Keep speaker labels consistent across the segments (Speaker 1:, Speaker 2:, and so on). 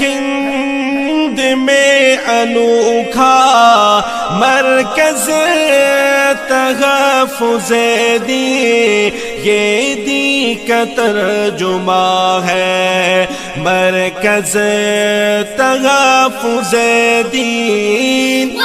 Speaker 1: ہند میں انوکھا مرکز تحفظ دین، یہ دین کا ترجمہ ہے مرکز تحفظ دین۔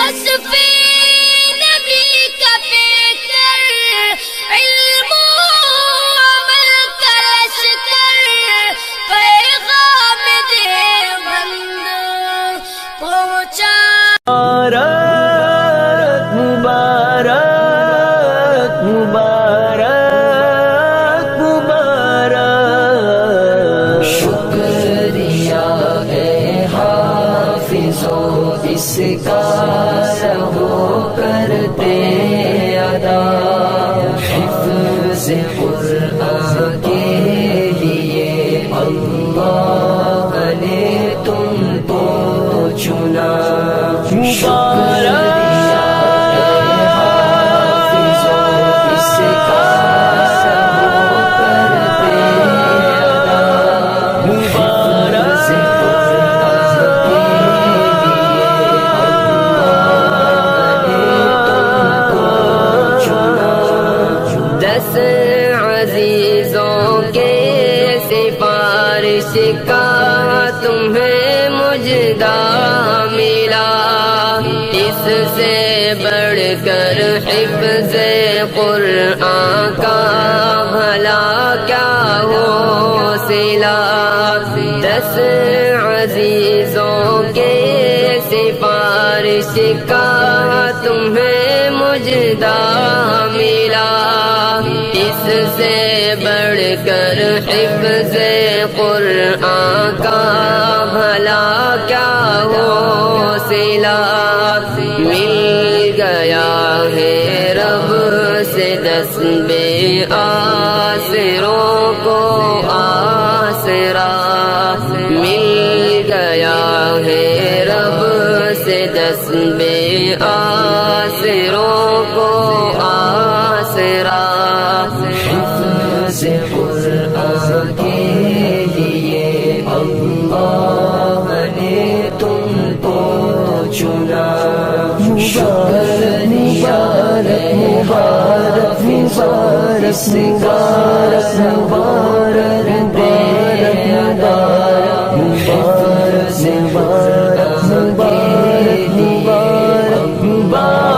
Speaker 2: اس کا رہو کرتے ادا، حفظ قرآن کے لیے اللہ نے تم کو چنا۔ عزیزوں کے سفارش کا تمہیں مجدہ ملا، اس سے بڑھ کر حفظ قرآن کا بھلا کیا ہو صلہ۔ 10 عزیزوں کے سفارش کا تمہیں مجدہ ملا، اس سے بڑھ کر حفظ قرآن کا بھلا کیا ہو صلہ۔ مل گیا ہے رب سے 10 بے آسروں کو آسرا، مل گیا ہے رب سے 10 بے آسروں کو آسرا۔ حفظ قرآن کے لیے اللہ نے تم کو چنا۔ مبارک مبارک مبارک مبارک مبارک مبارک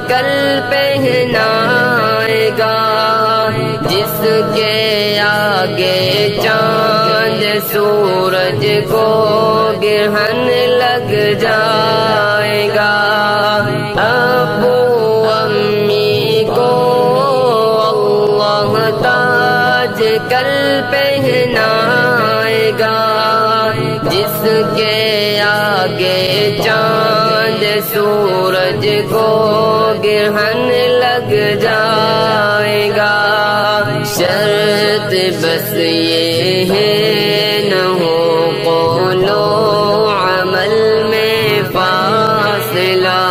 Speaker 2: کل پہنائے گا، جس کے آگے چاند سورج کو گرہن لگ جائے گا۔ ابو امی کو اللہ تاج کل پہنائے گا، جس کے آگے چاند سورج کو گرہن لگ جائے گا۔ شرط بس یہ ہے نہ ہو قول و عمل میں فاصلہ،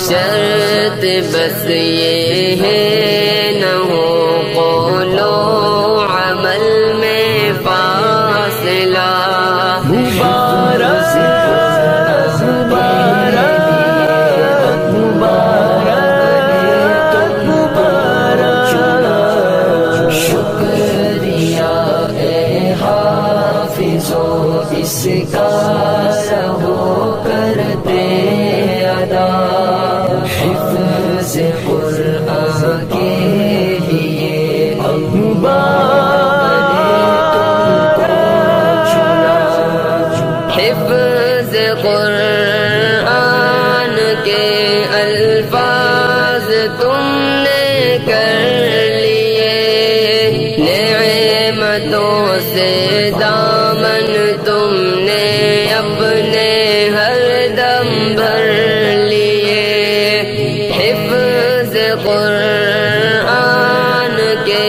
Speaker 2: شرط بس یہ ہے نہ ہو قول و عمل میں فاصلہ۔ اس کا رہو کرتے ادا، حفظ قرآن کے لیے اللہ نے تم کو چنا۔ حفظ قرآن کے الفاظ تم نے کر لیے، نعمتوں سے دامن تم نے اپنے ہر دم بھر لیے۔ حفظ قرآن کے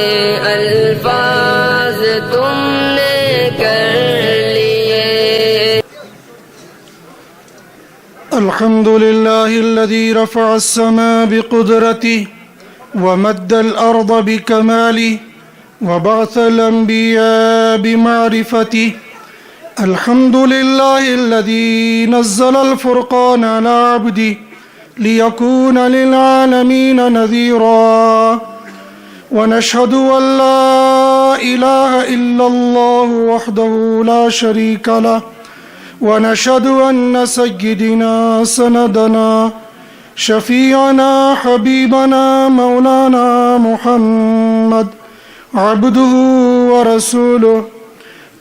Speaker 2: الفاظ تم نے کر لیے۔
Speaker 3: الحمد لله الذي رفع السماء بقدرته ومد الأرض بكماله وبعث الأنبياء بمعرفته. الحمد لله الذي نزل الفرقان على عبده ليكون للعالمين نذيرا. ونشهد أن لا إله إلا الله وحده لا شريك له، ونشهد أن سيدنا سندنا شفيعنا حبيبنا مولانا محمد عبده ورسوله.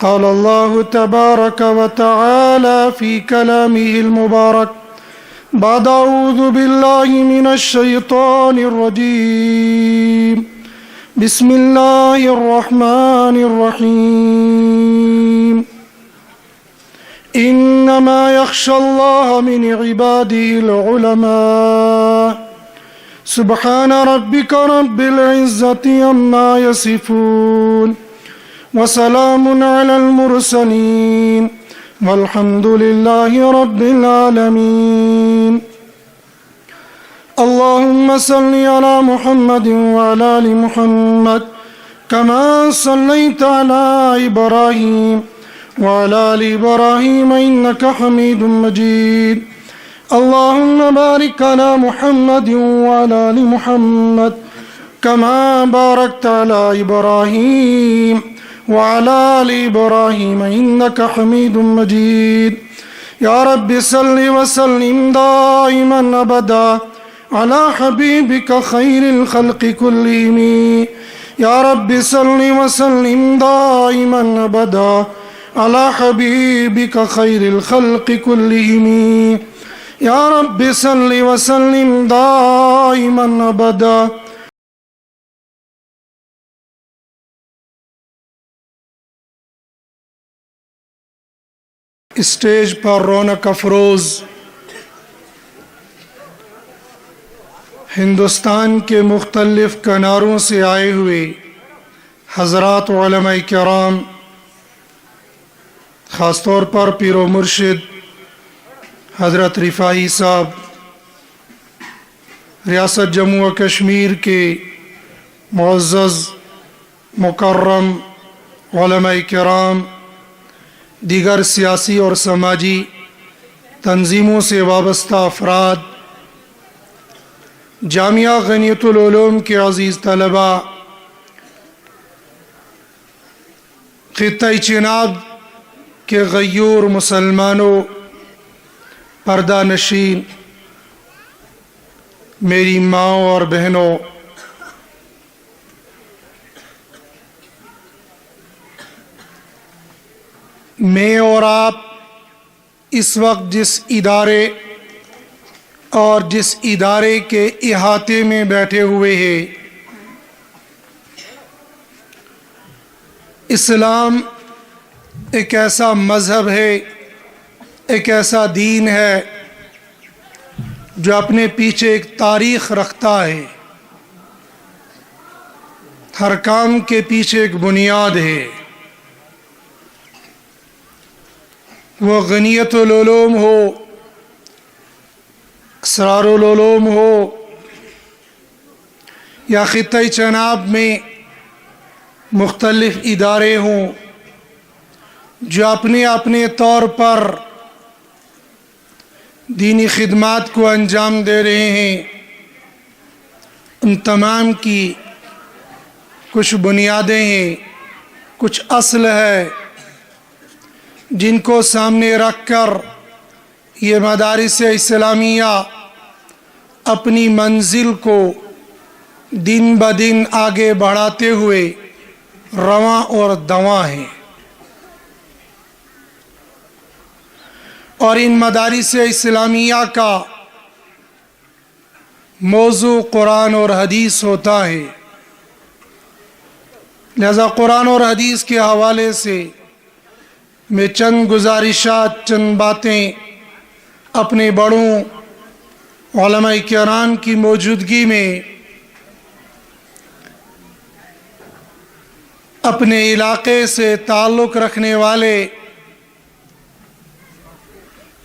Speaker 3: قال الله تبارك وتعالى في كلامه المبارك بعد أعوذ بالله من الشيطان الرجيم. بسم الله الرحمن الرحيم. إنما يخشى الله من عباده العلماء. سبحان ربك رب العزة عما يصفون وسلام على المرسلين والحمد لله رب العالمين. اللهم صل على محمد وعلى آل محمد كما صليت على إبراهيم وعلى آل إبراهيم إنك حميد مجيد. اللهم بارك على محمد وعلى آل محمد كما باركت على إبراهيم وعلى آل إبراهيم إنك حميد مجيد. يا رب صل وسلم دائما أبدا على حبيبك خير الخلق كلهم. يا رب صل وسلم دائما أبدا على حبيبك خير الخلق كلهم. يا رب صل وسلم دائما أبدا. اسٹیج پر رونق افروز ہندوستان کے مختلف کناروں سے آئے ہوئے حضرات علماء کرام، خاص طور پر پیر و مرشد حضرت رفاعی صاحب، ریاست جموں و کشمیر کے معزز مکرم علماء کرام، دیگر سیاسی اور سماجی تنظیموں سے وابستہ افراد، جامعہ غنیت العلوم کے عزیز طلباء، خطہ چناب کے غیور مسلمانوں، پردہ نشین میری ماؤں اور بہنوں، میں اور آپ اس وقت جس ادارے اور جس ادارے کے احاطے میں بیٹھے ہوئے ہیں، اسلام ایک ایسا مذہب ہے، ایک ایسا دین ہے جو اپنے پیچھے ایک تاریخ رکھتا ہے. ہر کام کے پیچھے ایک بنیاد ہے. وہ غنیت العلوم ہو، اسرار العلوم ہو، یا خطہ چناب میں مختلف ادارے ہوں جو اپنے اپنے طور پر دینی خدمات کو انجام دے رہے ہیں. ان تمام کی کچھ بنیادیں ہیں، کچھ اصل ہے جن کو سامنے رکھ کر یہ مدارس اسلامیہ اپنی منزل کو دن بدن آگے بڑھاتے ہوئے رواں اور دواں ہیں. اور ان مدارس اسلامیہ کا موضوع قرآن اور حدیث ہوتا ہے. لہذا قرآن اور حدیث کے حوالے سے میں چند گزارشات، چند باتیں اپنے بڑوں علماء کرام کی موجودگی میں اپنے علاقے سے تعلق رکھنے والے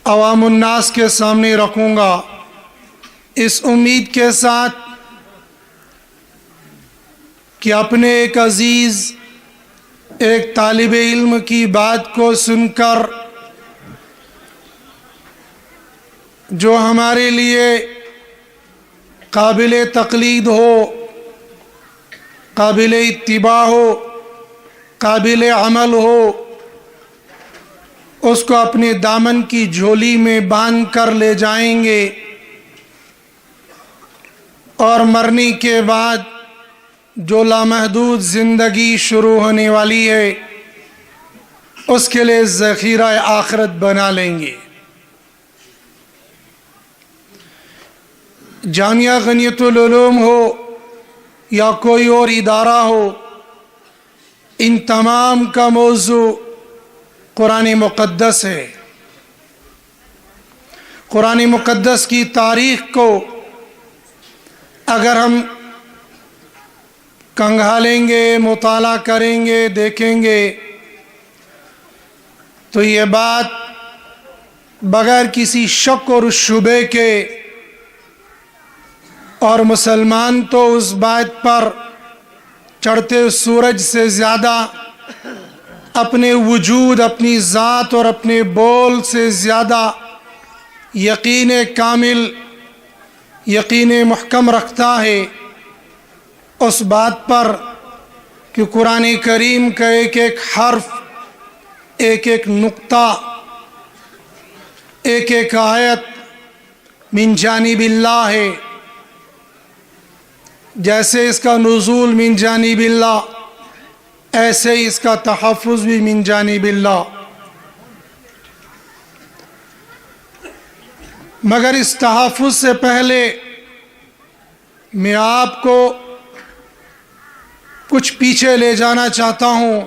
Speaker 3: عوام الناس کے سامنے رکھوں گا، اس امید کے ساتھ کہ اپنے ایک عزیز ایک طالب علم کی بات کو سن کر جو ہمارے لیے قابل تقلید ہو، قابل اتباع ہو، قابل عمل ہو، اس کو اپنے دامن کی جھولی میں باندھ کر لے جائیں گے، اور مرنے کے بعد جو لامحدود زندگی شروع ہونے والی ہے اس کے لیے ذخیرہ آخرت بنا لیں گے۔ جامعہ غنیت العلوم ہو یا کوئی اور ادارہ ہو، ان تمام کا موضوع قرآن مقدس ہے۔ قرآن مقدس کی تاریخ کو اگر ہم کنگھالیں گے، مطالعہ کریں گے، دیکھیں گے، تو یہ بات بغیر کسی شک اور شبے کے، اور مسلمان تو اس بات پر چڑھتے سورج سے زیادہ اپنے وجود، اپنی ذات اور اپنے بول سے زیادہ یقین کامل، یقین محکم رکھتا ہے اس بات پر کہ قرآن کریم کا ایک ایک حرف، ایک ایک نقطہ، ایک ایک آیت من جانب اللہ ہے۔ جیسے اس کا نزول من جانب اللہ، ایسے ہی اس کا تحفظ بھی من جانب اللہ۔ مگر اس تحفظ سے پہلے میں آپ کو کچھ پیچھے لے جانا چاہتا ہوں،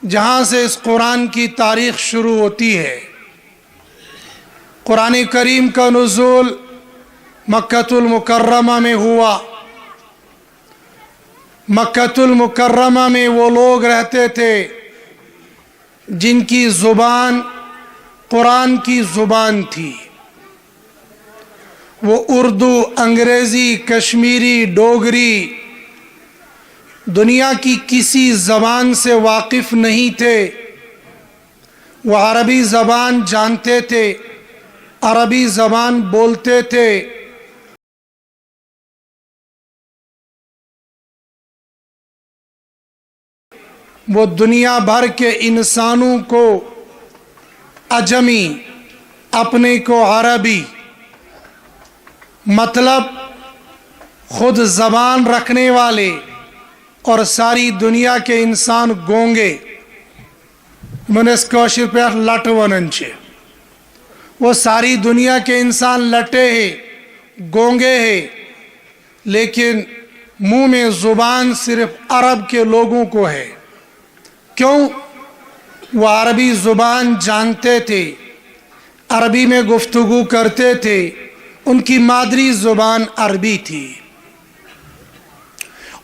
Speaker 3: جہاں سے اس قرآن کی تاریخ شروع ہوتی ہے۔ قرآن کریم کا نزول مکۃ المکرمہ میں ہوا۔ مکۃ المکرمہ میں وہ لوگ رہتے تھے جن کی زبان قرآن کی زبان تھی۔ وہ اردو، انگریزی، کشمیری، ڈوگری، دنیا کی کسی زبان سے واقف نہیں تھے۔ وہ عربی زبان جانتے تھے، عربی زبان بولتے تھے۔ وہ دنیا بھر کے انسانوں کو عجمی، اپنے کو عربی، مطلب خود زبان رکھنے والے اور ساری دنیا کے انسان گونگے، منس کوشر پہ لٹ ونن چھے، وہ ساری دنیا کے انسان لٹے ہیں، گونگے ہیں، لیکن منہ میں زبان صرف عرب کے لوگوں کو ہے۔ کیوں؟ وہ عربی زبان جانتے تھے، عربی میں گفتگو کرتے تھے، ان کی مادری زبان عربی تھی۔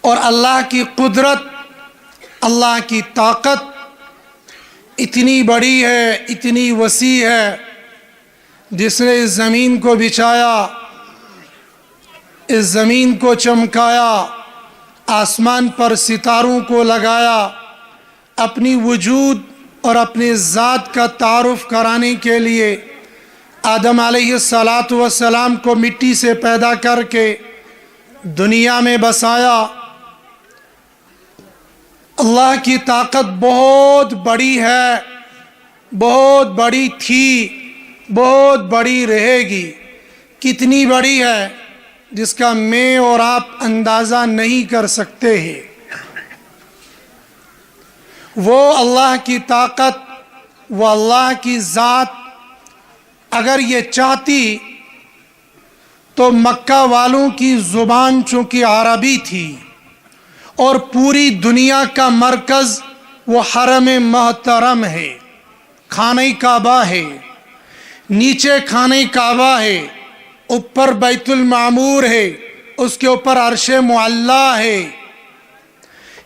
Speaker 3: اور اللہ کی قدرت، اللہ کی طاقت اتنی بڑی ہے، اتنی وسیع ہے، جس نے اس زمین کو بچھایا، اس زمین کو چمکایا، آسمان پر ستاروں کو لگایا، اپنی وجود اور اپنی ذات کا تعارف کرانے کے لیے آدم علیہ السلام کو مٹی سے پیدا کر کے دنیا میں بسایا۔ اللہ کی طاقت بہت بڑی ہے، بہت بڑی تھی، بہت بڑی رہے گی۔ کتنی بڑی ہے جس کا میں اور آپ اندازہ نہیں کر سکتے ہیں۔ وہ اللہ کی طاقت، وہ اللہ کی ذات اگر یہ چاہتی تو مکہ والوں کی زبان چونکہ عربی تھی اور پوری دنیا کا مرکز وہ حرم محترم ہے، خانہ کعبہ ہے، نیچے خانہ کعبہ ہے، اوپر بیت المعمور ہے، اس کے اوپر عرش معلی ہے۔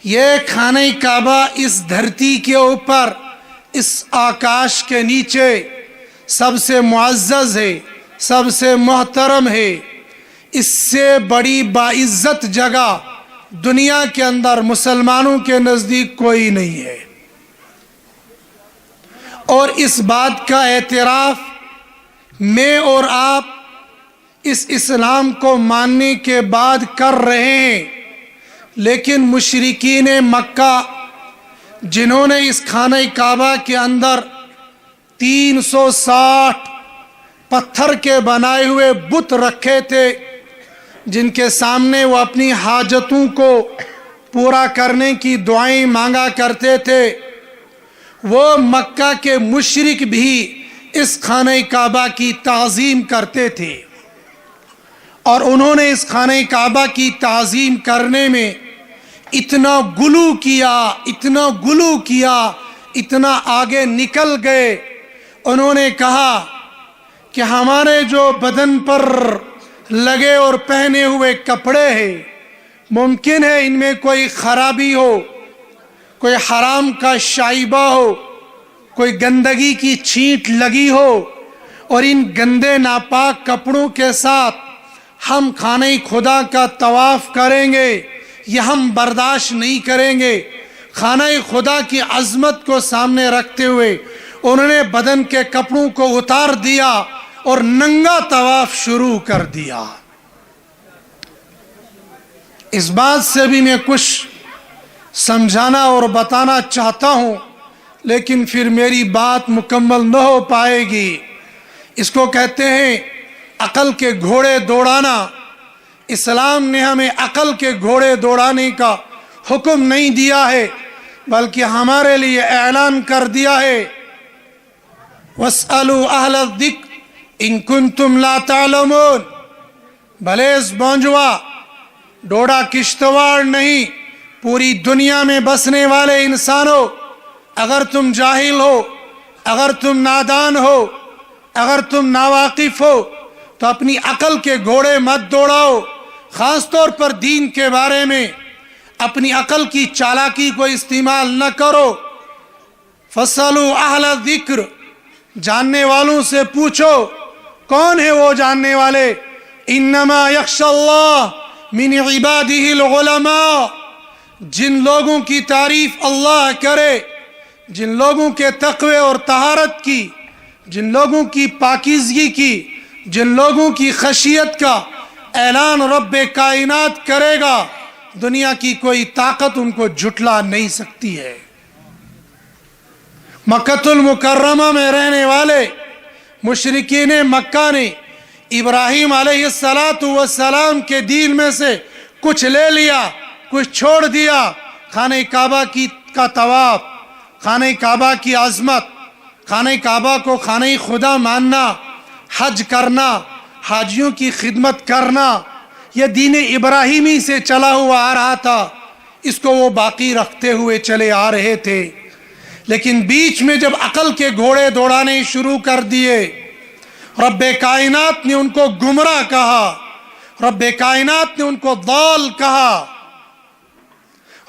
Speaker 3: یہ خانہ کعبہ اس دھرتی کے اوپر، اس آکاش کے نیچے سب سے معزز ہے، سب سے محترم ہے، اس سے بڑی باعزت جگہ دنیا کے اندر مسلمانوں کے نزدیک کوئی نہیں ہے۔ اور اس بات کا اعتراف میں اور آپ اس اسلام کو ماننے کے بعد کر رہے ہیں، لیکن مشرکین مکہ جنہوں نے اس خانہ کعبہ کے اندر 360 پتھر کے بنائے ہوئے بت رکھے تھے، جن کے سامنے وہ اپنی حاجتوں کو پورا کرنے کی دعائیں مانگا کرتے تھے، وہ مکہ کے مشرک بھی اس خانہ کعبہ کی تعظیم کرتے تھے، اور انہوں نے اس خانہ کعبہ کی تعظیم کرنے میں اتنا غلو کیا، اتنا آگے نکل گئے۔ انہوں نے کہا کہ ہمارے جو بدن پر لگے اور پہنے ہوئے کپڑے ہیں، ممکن ہے ان میں کوئی خرابی ہو، کوئی حرام کا شائبہ ہو، کوئی گندگی کی چھینٹ لگی ہو، اور ان گندے ناپاک کپڑوں کے ساتھ ہم خانہ خدا کا طواف کریں گے، یہ ہم برداشت نہیں کریں گے۔ خانہ خدا کی عظمت کو سامنے رکھتے ہوئے انہوں نے بدن کے کپڑوں کو اتار دیا اور ننگا طواف شروع کر دیا۔ اس بات سے بھی میں کچھ سمجھانا اور بتانا چاہتا ہوں، لیکن پھر میری بات مکمل نہ ہو پائے گی۔ اس کو کہتے ہیں عقل کے گھوڑے دوڑانا۔ اسلام نے ہمیں عقل کے گھوڑے دوڑانے کا حکم نہیں دیا ہے، بلکہ ہمارے لیے اعلان کر دیا ہے وَاسْأَلُوا أَهْلَ الذِّكْرِ إِن كُنتُمْ لَا تَعْلَمُونَ۔ بھلیز بونجوا، ڈوڑا کشتواڑ نہیں، پوری دنیا میں بسنے والے انسانوں، اگر تم جاہل ہو، اگر تم نادان ہو، اگر تم ناواقف ہو تو اپنی عقل کے گھوڑے مت دوڑاؤ، خاص طور پر دین کے بارے میں اپنی عقل کی چالاکی کو استعمال نہ کرو۔ فَاسْأَلُوا أَهْلَ الذِّكْرِ، جاننے والوں سے پوچھو۔ کون ہے وہ جاننے والے؟ انما یخشی اللہ من عبادہ العلماء، جن لوگوں کی تعریف اللہ کرے، جن لوگوں کے تقوی اور طہارت کی، جن لوگوں کی پاکیزگی کی، جن لوگوں کی خشیت کا اعلان رب کائنات کرے گا، دنیا کی کوئی طاقت ان کو جھٹلا نہیں سکتی ہے۔ مکہ المکرمہ میں رہنے والے مشرکین مکہ نے ابراہیم علیہ السلام کے دین میں سے کچھ لے لیا، کچھ چھوڑ دیا۔ خانہ کعبہ کا طواف، خانہ کعبہ کی عظمت، خانہ کعبہ کو خانہ خدا ماننا، حج کرنا، حاجیوں کی خدمت کرنا، یہ دین ابراہیمی سے چلا ہوا آ رہا تھا، اس کو وہ باقی رکھتے ہوئے چلے آ رہے تھے۔ لیکن بیچ میں جب عقل کے گھوڑے دوڑانے شروع کر دیے، رب کائنات نے ان کو گمراہ کہا، رب کائنات نے ان کو ضال کہا،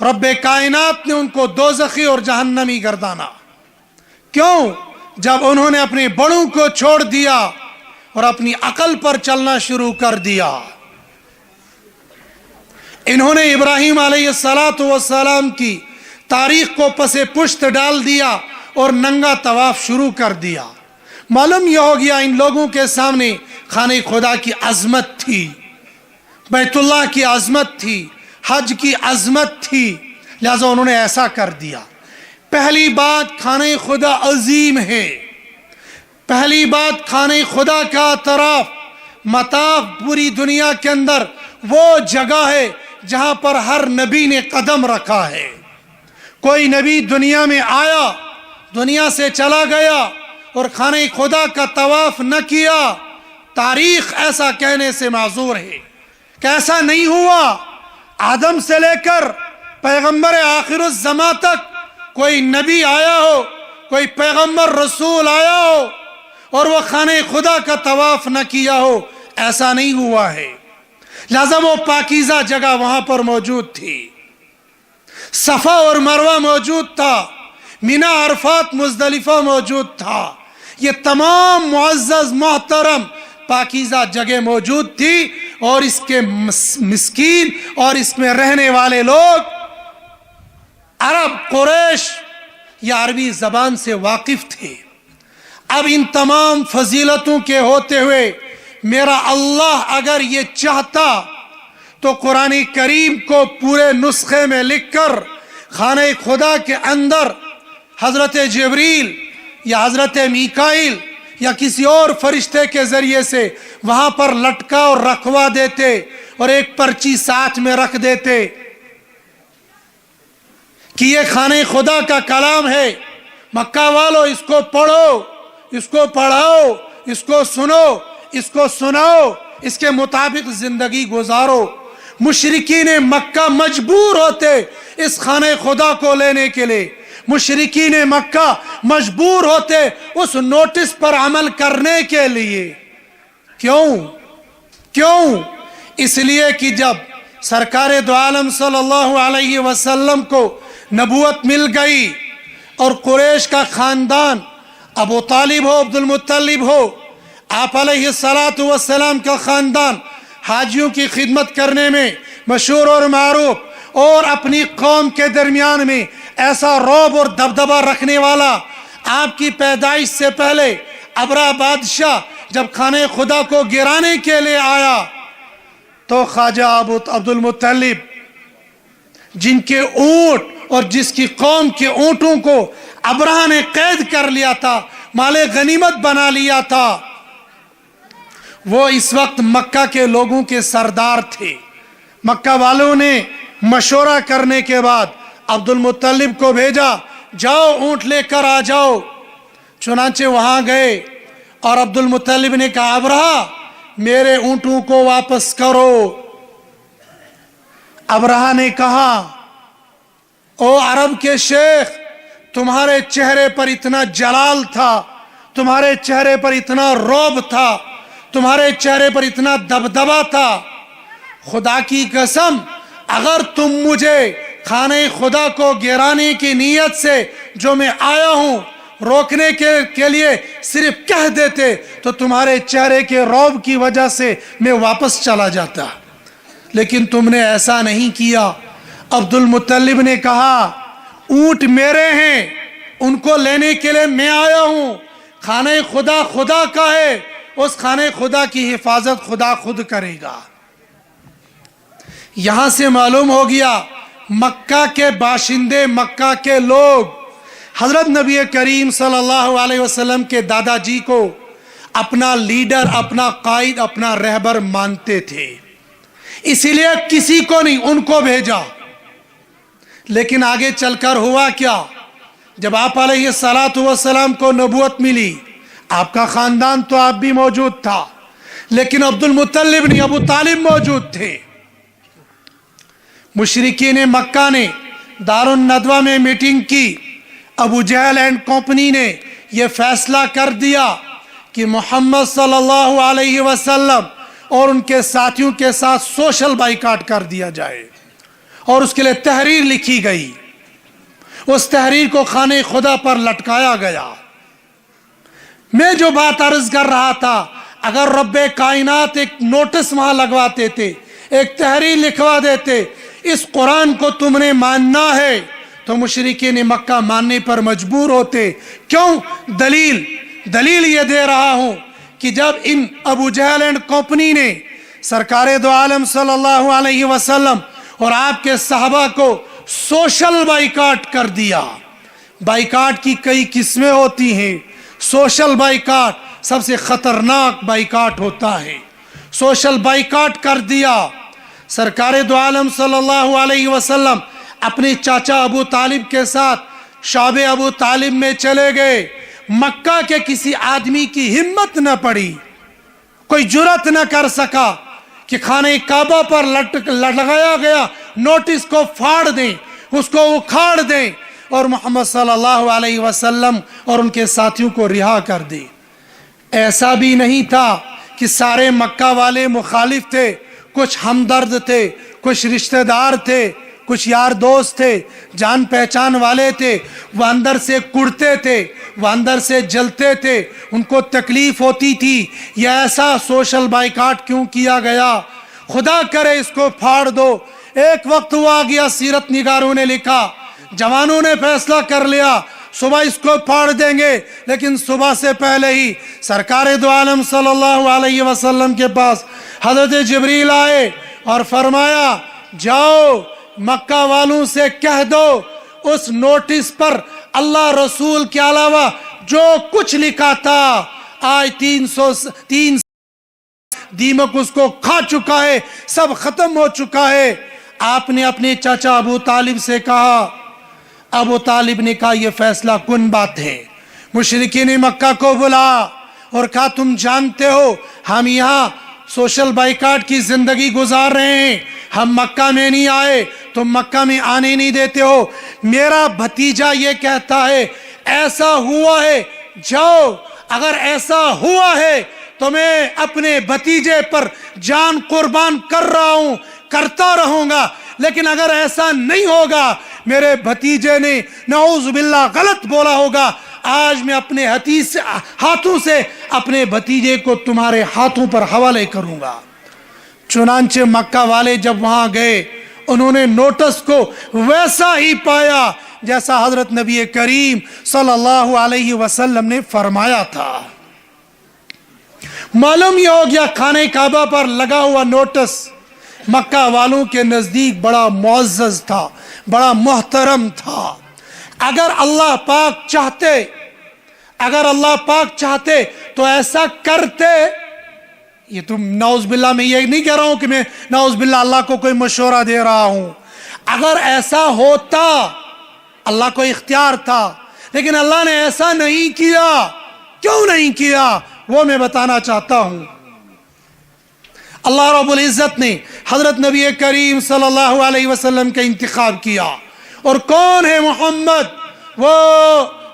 Speaker 3: رب کائنات نے ان کو دوزخی اور جہنمی گردانا۔ کیوں؟ جب انہوں نے اپنے بڑوں کو چھوڑ دیا اور اپنی عقل پر چلنا شروع کر دیا۔ انہوں نے ابراہیم علیہ السلام کی تاریخ کو پس پشت ڈال دیا اور ننگا طواف شروع کر دیا۔ معلوم یہ ہو گیا ان لوگوں کے سامنے خانہ خدا کی عظمت تھی، بیت اللہ کی عظمت تھی، حج کی عظمت تھی، لہذا انہوں نے ایسا کر دیا۔ پہلی بات، خانہ خدا عظیم ہے۔ پہلی بات، خانہ خدا کا طرف مطاف پوری دنیا کے اندر وہ جگہ ہے جہاں پر ہر نبی نے قدم رکھا ہے۔ کوئی نبی دنیا میں آیا، دنیا سے چلا گیا اور خانہ خدا کا طواف نہ کیا، تاریخ ایسا کہنے سے معذور ہے کہ ایسا نہیں ہوا۔ آدم سے لے کر پیغمبر آخر الزمان تک کوئی نبی آیا ہو، کوئی پیغمبر رسول آیا ہو اور وہ خانہ خدا کا طواف نہ کیا ہو، ایسا نہیں ہوا ہے۔ لہذا وہ پاکیزہ جگہ وہاں پر موجود تھی، صفا اور مروہ موجود تھا، مینا عرفات مزدلفہ موجود تھا۔ یہ تمام معزز محترم پاکیزہ جگہ موجود تھی، اور اس کے مسکین اور اس میں رہنے والے لوگ عرب قریش یا عربی زبان سے واقف تھے۔ اب ان تمام فضیلتوں کے ہوتے ہوئے میرا اللہ اگر یہ چاہتا تو قرآن کریم کو پورے نسخے میں لکھ کر خانہ خدا کے اندر حضرت جبریل یا حضرت میکائیل یا کسی اور فرشتے کے ذریعے سے وہاں پر لٹکا اور رکھوا دیتے اور ایک پرچی ساتھ میں رکھ دیتے کہ یہ خانہ خدا کا کلام ہے، مکہ والو اس کو پڑھو، اس کو پڑھاؤ، اس کو سنو، اس کو سناؤ، اس کے مطابق زندگی گزارو۔ مشرکین مکہ مجبور ہوتے اس خانہ خدا کو لینے کے لیے، مشرکین مکہ مجبور ہوتے اس نوٹس پر عمل کرنے کے لیے۔ کیوں؟ اس لیے کہ جب سرکار دو عالم صلی اللہ علیہ وسلم کو نبوت مل گئی اور قریش کا خاندان ابو طالب ہو، عبد المطلب ہو، آپ علیہ السلام کا خاندان حاجیوں کی خدمت کرنے میں مشہور اور معروف، اور اپنی قوم کے درمیان میں ایسا رعب اور دبدبہ رکھنے والا، آپ کی پیدائش سے پہلے ابرہ بادشاہ جب خانہ خدا کو گرانے کے لیے آیا تو خواجہ عبد المطلب جن کے اونٹ اور جس کی قوم کے اونٹوں کو ابرہ نے قید کر لیا تھا، مال غنیمت بنا لیا تھا، وہ اس وقت مکہ کے لوگوں کے سردار تھے۔ مکہ والوں نے مشورہ کرنے کے بعد عبد المطلب کو بھیجا، جاؤ اونٹ لے کر آ جاؤ۔ چنانچہ وہاں گئے اور عبد المطلب نے کہا ابرہ میرے اونٹوں کو واپس کرو۔ ابرہ نے کہا او عرب کے شیخ، تمہارے چہرے پر اتنا جلال تھا، تمہارے چہرے پر اتنا رعب تھا، تمہارے چہرے پر اتنا دبدبہ تھا، خدا کی قسم اگر تم مجھے خانہ خدا کو گرانے کی نیت سے جو میں آیا ہوں روکنے کے لیے صرف کہہ دیتے تو تمہارے چہرے کے رعب کی وجہ سے میں واپس چلا جاتا، لیکن تم نے ایسا نہیں کیا۔ عبد المطلب نے کہا اونٹ میرے ہیں، ان کو لینے کے لیے میں آیا ہوں، خانہ خدا خدا کا ہے، اس خانہ خدا کی حفاظت خدا خود کرے گا۔ یہاں سے معلوم ہو گیا مکہ کے باشندے، مکہ کے لوگ حضرت نبی کریم صلی اللہ علیہ وسلم کے دادا جی کو اپنا لیڈر، اپنا قائد، اپنا رہبر مانتے تھے، اسی لیے کسی کو نہیں، ان کو بھیجا۔ لیکن آگے چل کر ہوا کیا؟ جب آپ علیہ السلام کو نبوت ملی، آپ کا خاندان تو آپ بھی موجود تھا، لیکن عبد المطلب نہیں، ابو طالب موجود تھے۔ مشرکین مکہ نے دار الندوہ میں میٹنگ کی، ابو جہل اینڈ کمپنی نے یہ فیصلہ کر دیا کہ محمد صلی اللہ علیہ وسلم اور ان کے ساتھیوں کے ساتھ سوشل بائیکاٹ کر دیا جائے، اور اس کے لیے تحریر لکھی گئی، اس تحریر کو خانہ خدا پر لٹکایا گیا۔ میں جو بات عرض کر رہا تھا، اگر رب کائنات ایک نوٹس وہاں لگواتے تھے، ایک تحریر لکھوا دیتے اس قرآن کو تم نے ماننا ہے، تو مشرکین مکہ ماننے پر مجبور ہوتے۔ کیوں؟ دلیل یہ دے رہا ہوں کہ جب ان ابو جہل اینڈ کمپنی نے سرکار دو عالم صلی اللہ علیہ وسلم اور آپ کے صحابہ کو سوشل بائیکاٹ کر دیا۔ بائیکاٹ کی کئی قسمیں ہوتی ہیں، سوشل بائیکاٹ سب سے خطرناک بائیکاٹ ہوتا ہے۔ سوشل بائیکاٹ کر دیا، سرکار دو عالم صلی اللہ علیہ وسلم اپنے چاچا ابو طالب کے ساتھ شعب ابو طالب میں چلے گئے۔ مکہ کے کسی آدمی کی ہمت نہ پڑی، کوئی جرات نہ کر سکا کہ خانہ کعبہ پر لگایا گیا نوٹس کو پھاڑ دیں، اس کو اکھاڑ دیں اور محمد صلی اللہ علیہ وسلم اور ان کے ساتھیوں کو رہا کر دیں۔ ایسا بھی نہیں تھا کہ سارے مکہ والے مخالف تھے، کچھ ہمدرد تھے، کچھ رشتہ دار تھے، کچھ یار دوست تھے، جان پہچان والے تھے، وہ اندر سے کڑتے تھے، وہ اندر سے جلتے تھے، ان کو تکلیف ہوتی تھی یہ ایسا سوشل بائیکاٹ کیوں کیا گیا، خدا کرے اس کو پھاڑ دو۔ ایک وقت وہ آ گیا، سیرت نگاروں نے لکھا، جوانوں نے فیصلہ کر لیا صبح اس کو پھاڑ دیں گے، لیکن صبح سے پہلے ہی سرکار دو عالم صلی اللہ علیہ وسلم کے پاس حضرت جبریل آئے اور فرمایا جاؤ مکہ والوں سے کہہ دو اس نوٹس پر اللہ رسول کے علاوہ جو کچھ لکھا تھا آج 303 دیمک اس کو کھا چکا ہے، سب ختم ہو چکا ہے۔ آپ نے اپنے چچا ابو طالب سے کہا، ابو طالب نے کہا یہ فیصلہ کن بات ہے، مشرکین مکہ کو بلا اور کہا تم جانتے ہو ہم یہاں سوشل بائیکاٹ کی زندگی گزار رہے ہیں، ہم مکہ میں نہیں آئے، تم مکہ میں آنے نہیں دیتے ہو، میرا بھتیجا یہ کہتا ہے ایسا ہوا ہے، جاؤ اگر ایسا ہوا ہے تو میں اپنے بھتیجے پر جان قربان کر رہا ہوں، کرتا رہوں گا، لیکن اگر ایسا نہیں ہوگا میرے بھتیجے نے نعوذ باللہ غلط بولا ہوگا، آج میں اپنے ہاتھوں سے اپنے بھتیجے کو تمہارے ہاتھوں پر حوالے کروں گا۔ چنانچہ مکہ والے جب وہاں گئے انہوں نے نوٹس کو ویسا ہی پایا جیسا حضرت نبی کریم صلی اللہ علیہ وسلم نے فرمایا تھا۔ معلوم یہ ہو گیا خانہ کعبہ پر لگا ہوا نوٹس مکہ والوں کے نزدیک بڑا معزز تھا، بڑا محترم تھا۔ اگر اللہ پاک چاہتے تو ایسا کرتے۔ یہ تم نعوذ باللہ میں یہ نہیں کہہ رہا ہوں کہ میں نعوذ باللہ اللہ کو کوئی مشورہ دے رہا ہوں، اگر ایسا ہوتا اللہ کو اختیار تھا، لیکن اللہ نے ایسا نہیں کیا۔ کیوں نہیں کیا وہ میں بتانا چاہتا ہوں۔ اللہ رب العزت نے حضرت نبی کریم صلی اللہ علیہ وسلم کا انتخاب کیا، اور کون ہے محمد؟ وہ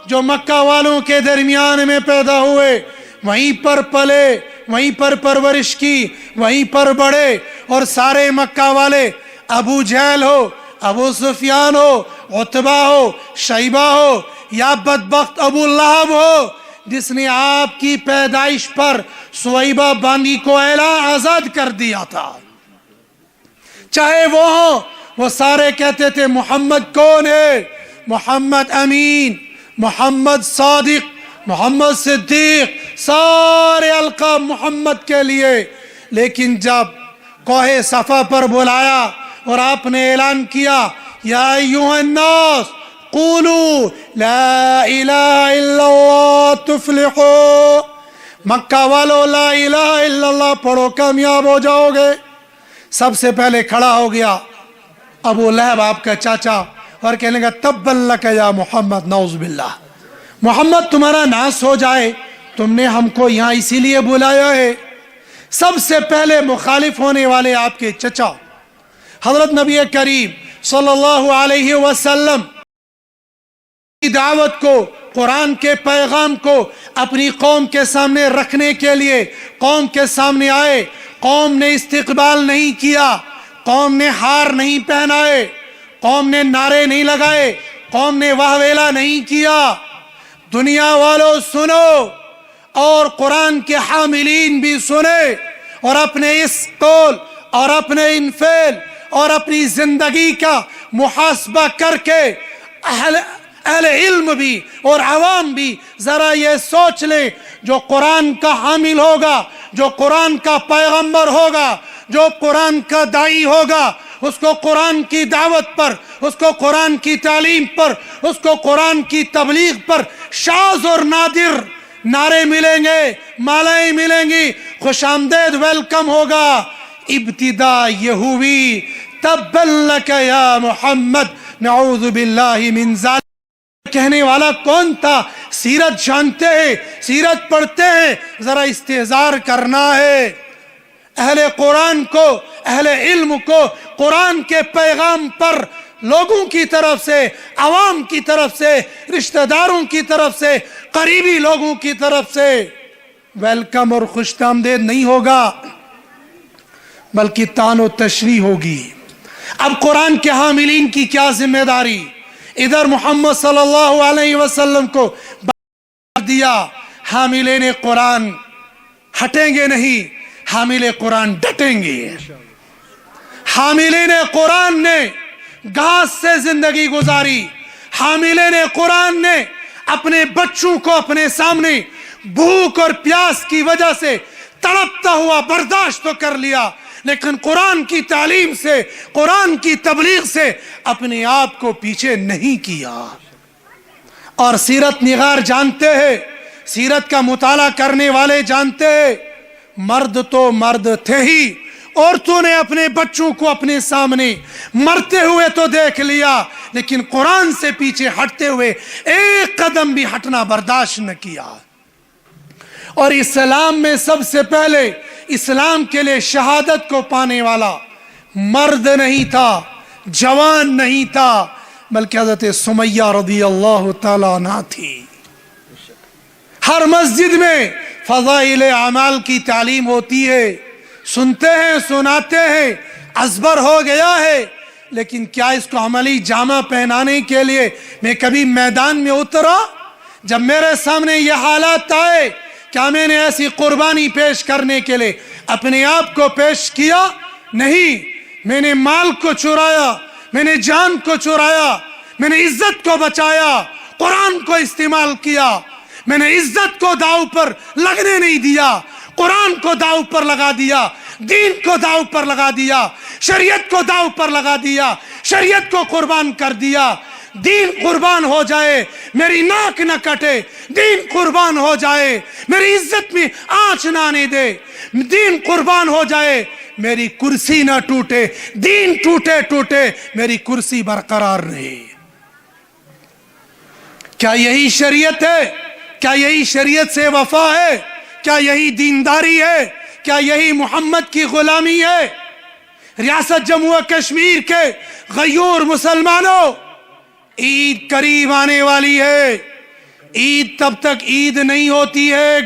Speaker 3: جو مکہ والوں کے درمیان میں پیدا ہوئے، وہیں پر پلے، وہیں پر پرورش کی، وہیں پر بڑھے، اور سارے مکہ والے ابو جہل ہو، ابو سفیان ہو، عتبہ ہو، شیبہ ہو، یا بدبخت ابو لہب ہو جس نے آپ کی پیدائش پر سویبہ بانی کو اعلان آزاد کر دیا تھا، چاہے وہ ہوں، وہ سارے کہتے تھے محمد کون ہے؟ محمد امین، محمد صادق، محمد صدیق، سارے القاب محمد کے لیے۔ لیکن جب کوہ صفا پر بلایا اور آپ نے اعلان کیا یا ایھا الناس قولوا لا الہ الا اللہ تفلحوا، مکہ والو لا الہ الا اللہ پڑھو کامیاب ہو جاؤ گے، سب سے پہلے کھڑا ہو گیا ابو لہب آپ کا چاچا اور کہنے لگا تبا لک یا محمد، نعوذ باللہ، محمد تمہارا ناس ہو جائے، تم نے ہم کو یہاں اسی لیے بلایا ہے۔ سب سے پہلے مخالف ہونے والے آپ کے چچا حضرت نبی کریم صلی اللہ علیہ وسلم کی دعوت کو، قرآن کے پیغام کو اپنی قوم کے سامنے رکھنے کے لیے قوم کے سامنے آئے۔ قوم نے استقبال نہیں کیا، قوم نے ہار نہیں پہنائے، قوم نے نعرے نہیں لگائے، قوم نے واہ ویلا نہیں کیا۔ دنیا والوں سنو، اور قرآن کے حاملین بھی سنے، اور اپنے اس قول اور اپنے ان فعل اور اپنی زندگی کا محاسبہ کر کے اہل علم بھی اور عوام بھی ذرا یہ سوچ لیں، جو قرآن کا حامل ہوگا، جو قرآن کا پیغمبر ہوگا، جو قرآن کا داعی ہوگا، اس کو قرآن کی دعوت پر، اس کو قرآن کی تعلیم پر، اس کو قرآن کی تبلیغ پر شاذ اور نادر نعرے ملیں گے، مالائیں ملیں گی، خوش آمدید ویلکم ہوگا۔ ابتدا یہ ہوئی تبا لک یا محمد، نعوذ باللہ من ذالک۔ کہنے والا کون تھا؟ سیرت جانتے ہیں، سیرت پڑھتے ہیں، ذرا استحضار کرنا ہے۔ اہل قرآن کو، اہل علم کو قرآن کے پیغام پر لوگوں کی طرف سے، عوام کی طرف سے، رشتہ داروں کی طرف سے، قریبی لوگوں کی طرف سے ویلکم اور خوش آمدید نہیں ہوگا، بلکہ تان و تشریح ہوگی۔ اب قرآن کے حاملین کی کیا ذمہ داری؟ ادھر محمد صلی اللہ علیہ وسلم کو دیا، حاملین قرآن ہٹیں گے نہیں، حامل قرآن ڈٹیں گے۔ حاملین قرآن نے گھاس سے زندگی گزاری، حاملین قرآن نے اپنے بچوں کو اپنے سامنے بھوک اور پیاس کی وجہ سے تڑپتا ہوا برداشت تو کر لیا، لیکن قرآن کی تعلیم سے، قرآن کی تبلیغ سے اپنے آپ کو پیچھے نہیں کیا۔ اور سیرت نگار جانتے ہیں، سیرت کا مطالعہ کرنے والے جانتے ہیں، مرد تو مرد تھے ہی، عورتوں نے اپنے بچوں کو اپنے سامنے مرتے ہوئے تو دیکھ لیا، لیکن قرآن سے پیچھے ہٹتے ہوئے ایک قدم بھی ہٹنا برداشت نہ کیا۔ اور اسلام میں سب سے پہلے اسلام کے لیے شہادت کو پانے والا مرد نہیں تھا، جوان نہیں تھا، بلکہ حضرت سمیہ رضی اللہ تعالیٰ عنہ تھی۔ ہر مسجد میں فضائل اعمال کی تعلیم ہوتی ہے، سنتے ہیں، سناتے ہیں، ازبر ہو گیا ہے، لیکن کیا اس کو عملی جامہ پہنانے کے لیے میں کبھی میدان میں اترا؟ جب میرے سامنے یہ حالات آئے، کیا میں نے ایسی قربانی پیش کرنے کے لیے اپنے آپ کو پیش کیا؟ نہیں، میں نے مال کو چرایا، میں نے جان کو چرایا، میں نے عزت کو بچایا، قرآن کو استعمال کیا، میں نے عزت کو داؤ پر لگنے نہیں دیا، قرآن کو داؤ پر لگا دیا، دین کو داؤ پر لگا دیا، شریعت کو داؤ پر لگا دیا، شریعت کو قربان کر دیا۔ دین قربان ہو جائے میری ناک نہ کٹے، دین قربان ہو جائے میری عزت میں آنچ نہ آنے دے، دین قربان ہو جائے میری کرسی نہ ٹوٹے، دین ٹوٹے ٹوٹے میری کرسی برقرار رہے۔ کیا یہی شریعت ہے؟ کیا یہی شریعت سے وفا ہے؟ کیا یہی دینداری ہے؟ کیا یہی محمد کی غلامی ہے؟ ریاست جموں و کشمیر کے غیور مسلمانوں، عید قریب آنے والی ہے۔ عید تب تک عید نہیں ہوتی ہے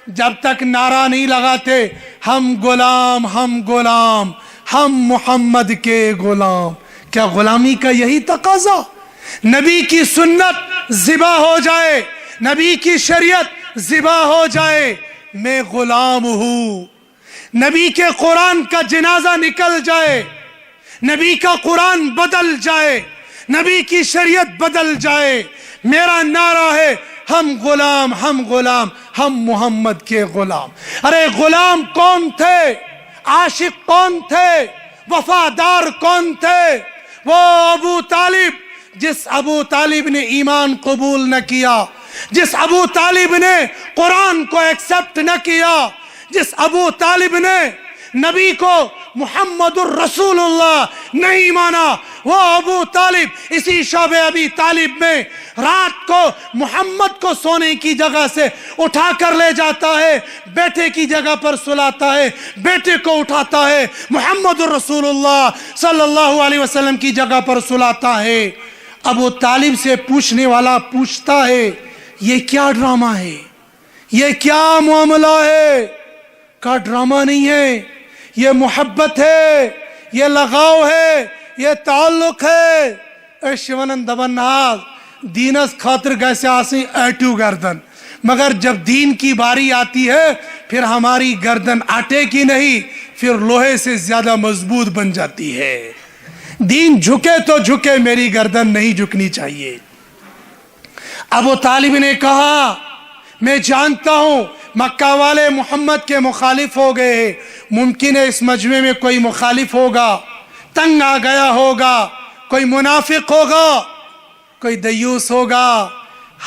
Speaker 3: جب تک نعرہ نہیں لگاتے ہم غلام، ہم غلام، ہم محمد کے غلام۔ کیا غلامی کا یہی تقاضا؟ نبی کی سنت ذبح ہو جائے، نبی کی شریعت ذبح ہو جائے، میں غلام ہوں۔ نبی کے قرآن کا جنازہ نکل جائے، نبی کا قرآن بدل جائے، نبی کی شریعت بدل جائے، میرا نعرہ ہے ہم غلام، ہم غلام، ہم محمد کے غلام۔ ارے غلام کون تھے؟ عاشق کون تھے؟ وفادار کون تھے؟ وہ ابو طالب، جس ابو طالب نے ایمان قبول نہ کیا، جس ابو طالب نے قرآن کو ایکسپٹ نہ کیا، جس ابو طالب نے نبی کو محمد الرسول اللہ نہیں مانا، وہ ابو طالب اسی شعب ابی طالب میں رات کو محمد کو سونے کی جگہ سے اٹھا کر لے جاتا ہے، بیٹے کی جگہ پر سلاتا ہے، بیٹے کو اٹھاتا ہے، محمد الرسول اللہ صلی اللہ علیہ وسلم کی جگہ پر سلاتا ہے۔ ابو طالب سے پوچھنے والا پوچھتا ہے یہ کیا ڈرامہ ہے؟ یہ کیا معاملہ ہے؟ کا ڈرامہ نہیں ہے، یہ محبت ہے، یہ لگاؤ ہے، یہ تعلق ہے۔ اے شیونن دبن ناز دینس خاطر گیسے آسی ایٹو گردن، مگر جب دین کی باری آتی ہے پھر ہماری گردن آٹے کی نہیں، پھر لوہے سے زیادہ مضبوط بن جاتی ہے۔ دین جھکے تو جھکے، میری گردن نہیں جھکنی چاہیے۔ ابو طالب نے کہا میں جانتا ہوں مکہ والے محمد کے مخالف ہو گئے ہیں، ممکن ہے اس مجمع میں کوئی مخالف ہوگا، تنگ آ گیا ہوگا، کوئی منافق ہوگا، کوئی دیوس ہوگا۔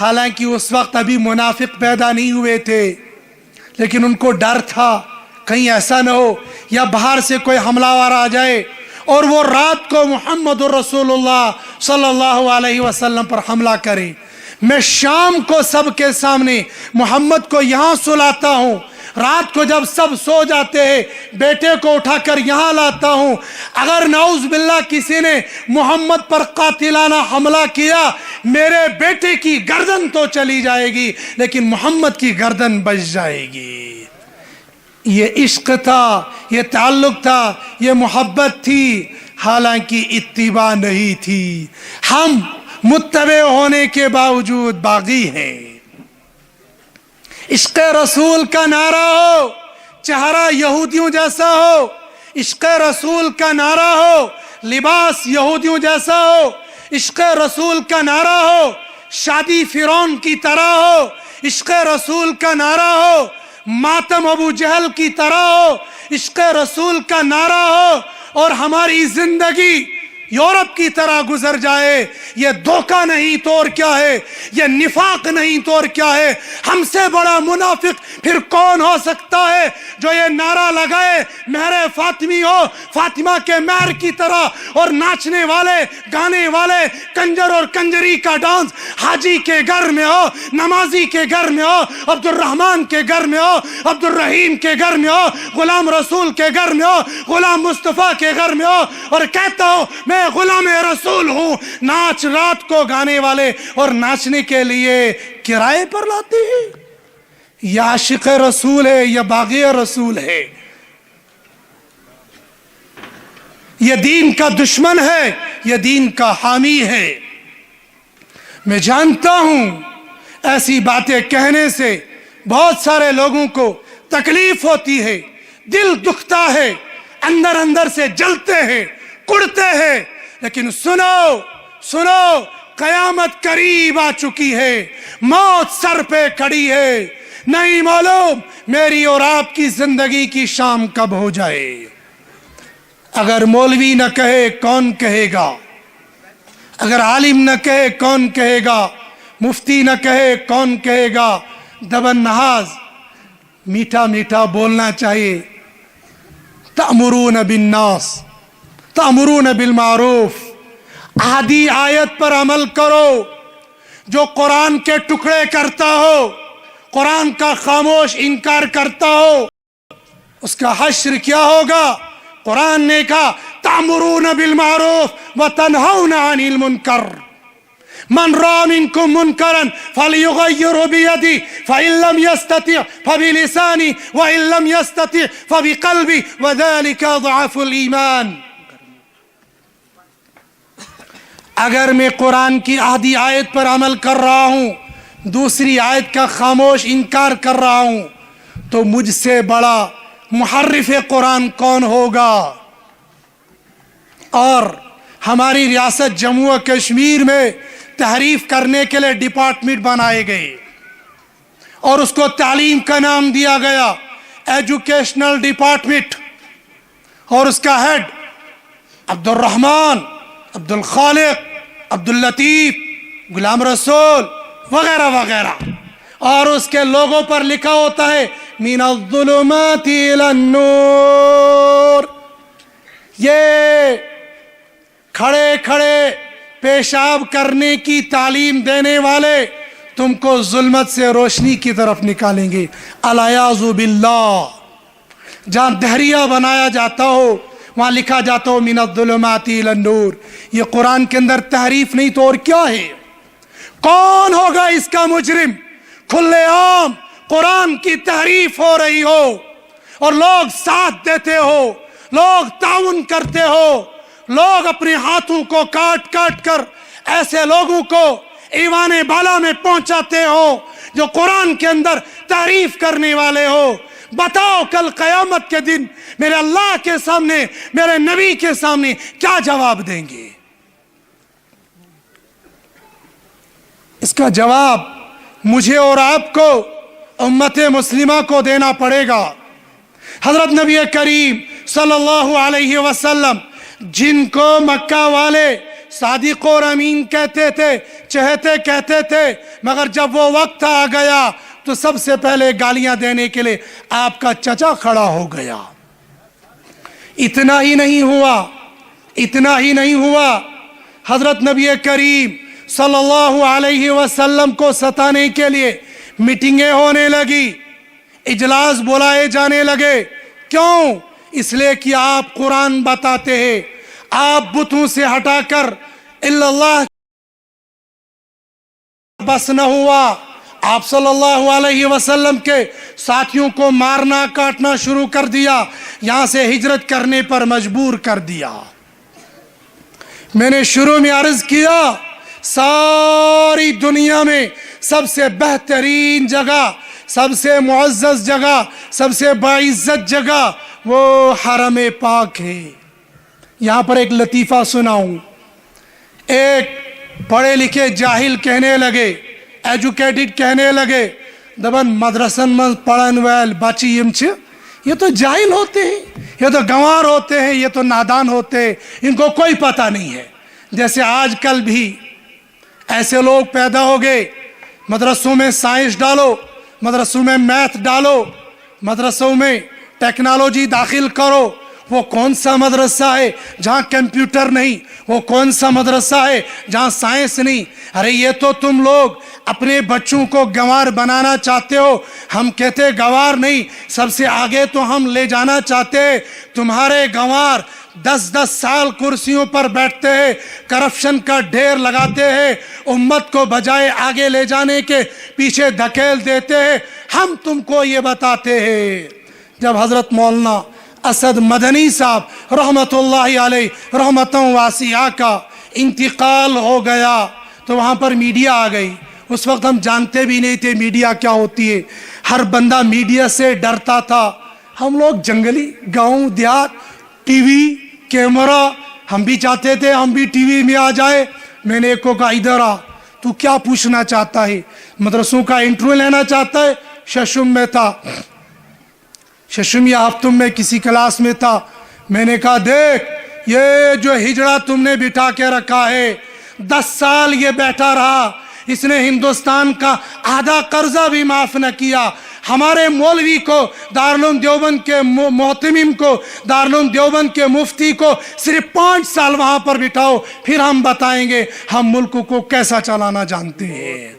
Speaker 3: حالانکہ اس وقت ابھی منافق پیدا نہیں ہوئے تھے، لیکن ان کو ڈر تھا کہیں ایسا نہ ہو یا باہر سے کوئی حملہ آور آ جائے اور وہ رات کو محمد الرسول اللہ صلی اللہ علیہ وسلم پر حملہ کرے۔ میں شام کو سب کے سامنے محمد کو یہاں سلاتا ہوں، رات کو جب سب سو جاتے ہیں بیٹے کو اٹھا کر یہاں لاتا ہوں۔ اگر نعوذ باللہ کسی نے محمد پر قاتلانہ حملہ کیا، میرے بیٹے کی گردن تو چلی جائے گی لیکن محمد کی گردن بچ جائے گی۔ یہ عشق تھا، یہ تعلق تھا، یہ محبت تھی۔ حالانکہ اتباع نہیں تھی. ہم متبع ہونے کے باوجود باغی ہیں. عشق رسول کا نعرہ ہو چہرہ یہودیوں جیسا ہو، عشق رسول کا نعرہ ہو لباس یہودیوں جیسا ہو، عشق رسول کا نعرہ ہو شادی فرعون کی طرح ہو، عشق رسول کا نعرہ ہو ماتم ابو جہل کی طرح ہو، عشق رسول کا نعرہ ہو اور ہماری زندگی یورپ کی طرح گزر جائے. یہ دھوکہ نہیں تو اور کیا ہے، یہ نفاق نہیں تو اور کیا ہے. ہم سے بڑا منافق پھر کون ہو سکتا ہے جو یہ نعرہ لگائے مہر فاطمی ہو فاطمہ کے مہر کی طرح، اور ناچنے والے گانے والے کنجر اور کنجری کا ڈانس حاجی کے گھر میں ہو، نمازی کے گھر میں ہو، عبد الرحمن کے گھر میں ہو، عبد الرحیم کے گھر میں ہو، غلام رسول کے گھر میں ہو، غلام مصطفیٰ کے گھر میں ہو، اور کہتا ہو میں غلام رسول ہوں. ناچ رات کو گانے والے اور ناچنے کے لیے کرائے پر لاتے ہیں. یا عاشق رسول ہے یا باغی رسول ہے. یہ دین کا دشمن ہے یہ دین کا حامی ہے. میں جانتا ہوں ایسی باتیں کہنے سے بہت سارے لوگوں کو تکلیف ہوتی ہے، دل دکھتا ہے، اندر اندر سے جلتے ہیں، کڑتے ہیں. لیکن سنو سنو، قیامت قریب آ چکی ہے، موت سر پہ کھڑی ہے. نہیں معلوم میری اور آپ کی زندگی کی شام کب ہو جائے. اگر مولوی نہ کہے کون کہے گا، اگر عالم نہ کہے کون کہے گا، مفتی نہ کہے کون کہے گا. دبن نہاز میٹھا میٹھا بولنا چاہیے. تأمرون بالناس تأمرون بالمعروف. آدھی آیت پر عمل کرو. جو قرآن کے ٹکڑے کرتا ہو، قرآن کا خاموش انکار کرتا ہو، اس کا حشر کیا ہوگا؟ قرآن نے کہا تأمرون بالمعروف وتنہون عن المنکر. من رأى منكم منكرا فليغيره بيده فإن لم يستطع فبلسانه وإن لم يستطع فبقلبه وذلك ضعف الإيمان. اگر میں قرآن کی آدھی آیت پر عمل کر رہا ہوں، دوسری آیت کا خاموش انکار کر رہا ہوں، تو مجھ سے بڑا محرف قرآن کون ہوگا؟ اور ہماری ریاست جموں و کشمیر میں تحریف کرنے کے لیے ڈپارٹمنٹ بنائے گئے اور اس کو تعلیم کا نام دیا گیا ایجوکیشنل ڈپارٹمنٹ، اور اس کا ہیڈ عبد الرحمن، عبد الخالق، عبد اللطیف، غلام رسول وغیرہ وغیرہ. اور اس کے لوگوں پر لکھا ہوتا ہے من الظلمات الى النور. یہ کھڑے کھڑے پیشاب کرنے کی تعلیم دینے والے تم کو ظلمت سے روشنی کی طرف نکالیں گے. الیاذ باللہ. جہاں دہریہ بنایا جاتا ہو وہاں لکھا جاتا ہو من الظلمات الى النور. یہ قرآن کے اندر تحریف نہیں تو اور کیا ہے؟ کون ہوگا اس کا مجرم؟ کھلے عام قرآن کی تحریف ہو رہی ہو اور لوگ ساتھ دیتے ہو، لوگ تعاون کرتے ہو، لوگ اپنے ہاتھوں کو کاٹ کاٹ کر ایسے لوگوں کو ایوان بالا میں پہنچاتے ہو جو قرآن کے اندر تعریف کرنے والے ہو. بتاؤ کل قیامت کے دن میرے اللہ کے سامنے، میرے نبی کے سامنے کیا جواب دیں گے؟ اس کا جواب مجھے اور آپ کو، امت مسلمہ کو دینا پڑے گا. حضرت نبی کریم صلی اللہ علیہ وسلم جن کو مکہ والے صادق اور امین کہتے تھے، چہتے کہتے تھے، مگر جب وہ وقت آ گیا تو سب سے پہلے گالیاں دینے کے لیے آپ کا چچا کھڑا ہو گیا. اتنا ہی نہیں ہوا، اتنا ہی نہیں ہوا، حضرت نبی کریم صلی اللہ علیہ وسلم کو ستانے کے لیے میٹنگیں ہونے لگی، اجلاس بلائے جانے لگے. کیوں؟ اس لیے کہ آپ قرآن بتاتے ہیں. آپ بتوں سے ہٹا کر الا اللہ بس نہ ہوا، آپ صلی اللہ علیہ وسلم کے ساتھیوں کو مارنا کاٹنا شروع کر دیا، یہاں سے ہجرت کرنے پر مجبور کر دیا. میں نے شروع میں عرض کیا ساری دنیا میں سب سے بہترین جگہ، سب سے معزز جگہ، سب سے باعزت جگہ وہ حرم پاک ہے۔ یہاں پر ایک لطیفہ سناؤں۔ ایک پڑھے لکھے جاہل کہنے لگے، ایجوکیٹڈ کہنے لگے، دبن مدرسن من پڑھن ویل بچی یم چھ، یہ تو جاہل ہوتے ہیں، یہ تو گنوار ہوتے ہیں، یہ تو نادان ہوتے ہیں، ان کو کوئی پتہ نہیں ہے۔ جیسے آج کل بھی ایسے لوگ پیدا ہو گئے، مدرسوں میں سائنس ڈالو، مدرسوں میں میتھ ڈالو، مدرسوں میں ٹیکنالوجی داخل کرو۔ وہ کون سا مدرسہ ہے جہاں کمپیوٹر نہیں؟ وہ کون سا مدرسہ ہے جہاں سائنس نہیں؟ ارے یہ تو تم لوگ اپنے بچوں کو گنوار بنانا چاہتے ہو۔ ہم کہتے گنوار نہیں، سب سے آگے تو ہم لے جانا چاہتے ہیں۔ تمہارے گنوار 10 سال کرسیوں پر بیٹھتے ہیں، کرپشن کا ڈھیر لگاتے ہیں، امت کو بجائے آگے لے جانے کے پیچھے دھکیل دیتے ہیں۔ ہم تم کو یہ بتاتے ہیں۔ جب حضرت مولانا اسد مدنی صاحب رحمت اللہ علیہ رحمتوں واسعہ کا انتقال ہو گیا تو وہاں پر میڈیا آ گئی۔ اس وقت ہم جانتے بھی نہیں تھے میڈیا کیا ہوتی ہے، ہر بندہ میڈیا سے ڈرتا تھا۔ ہم لوگ جنگلی گاؤں دیہات، ٹی وی کیمرہ، ہم بھی چاہتے تھے ہم بھی ٹی وی میں آ جائے۔ میں نے ایک کو کہا ادھر آ، تو کیا پوچھنا چاہتا ہے؟ مدرسوں کا انٹرویو لینا چاہتا ہے؟ ششم میں تھا، ششم یا ہفتم میں کسی کلاس میں تھا۔ میں نے کہا دیکھ یہ جو ہجڑا تم نے بٹھا کے رکھا ہے، 10 سال یہ بیٹھا رہا، اس نے ہندوستان کا آدھا قرضہ بھی معاف نہ کیا۔ ہمارے مولوی کو، دارالعلوم دیوبند کے محتمم کو، دارالعلوم دیوبند کے مفتی کو صرف 5 سال وہاں پر بٹھاؤ، پھر ہم بتائیں گے ہم ملک کو کیسا چلانا جانتے ہیں۔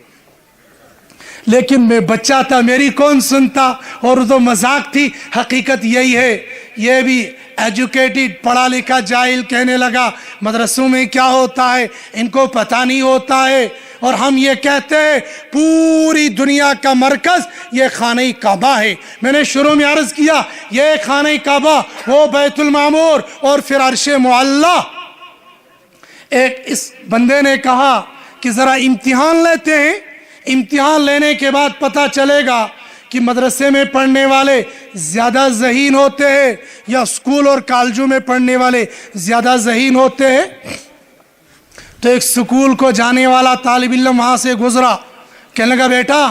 Speaker 3: لیکن میں بچہ تھا، میری کون سنتا، اور تو مذاق تھی۔ حقیقت یہی ہے، یہ بھی ایجوکیٹڈ پڑھا لکھا جاہل کہنے لگا مدرسوں میں کیا ہوتا ہے، ان کو پتہ نہیں ہوتا ہے۔ اور ہم یہ کہتے ہیں پوری دنیا کا مرکز یہ خانہ کعبہ ہے۔ میں نے شروع میں عرض کیا یہ خانہ کعبہ، وہ بیت المعمور اور پھر عرش معلی۔ ایک اس بندے نے کہا کہ ذرا امتحان لیتے ہیں، امتحان لینے کے بعد پتہ چلے گا کہ مدرسے میں پڑھنے والے زیادہ ذہین ہوتے ہیں یا اسکول اور کالجوں میں پڑھنے والے زیادہ ذہین ہوتے ہیں۔ تو ایک سکول کو جانے والا طالب علم وہاں سے گزرا، کہنے لگا بیٹا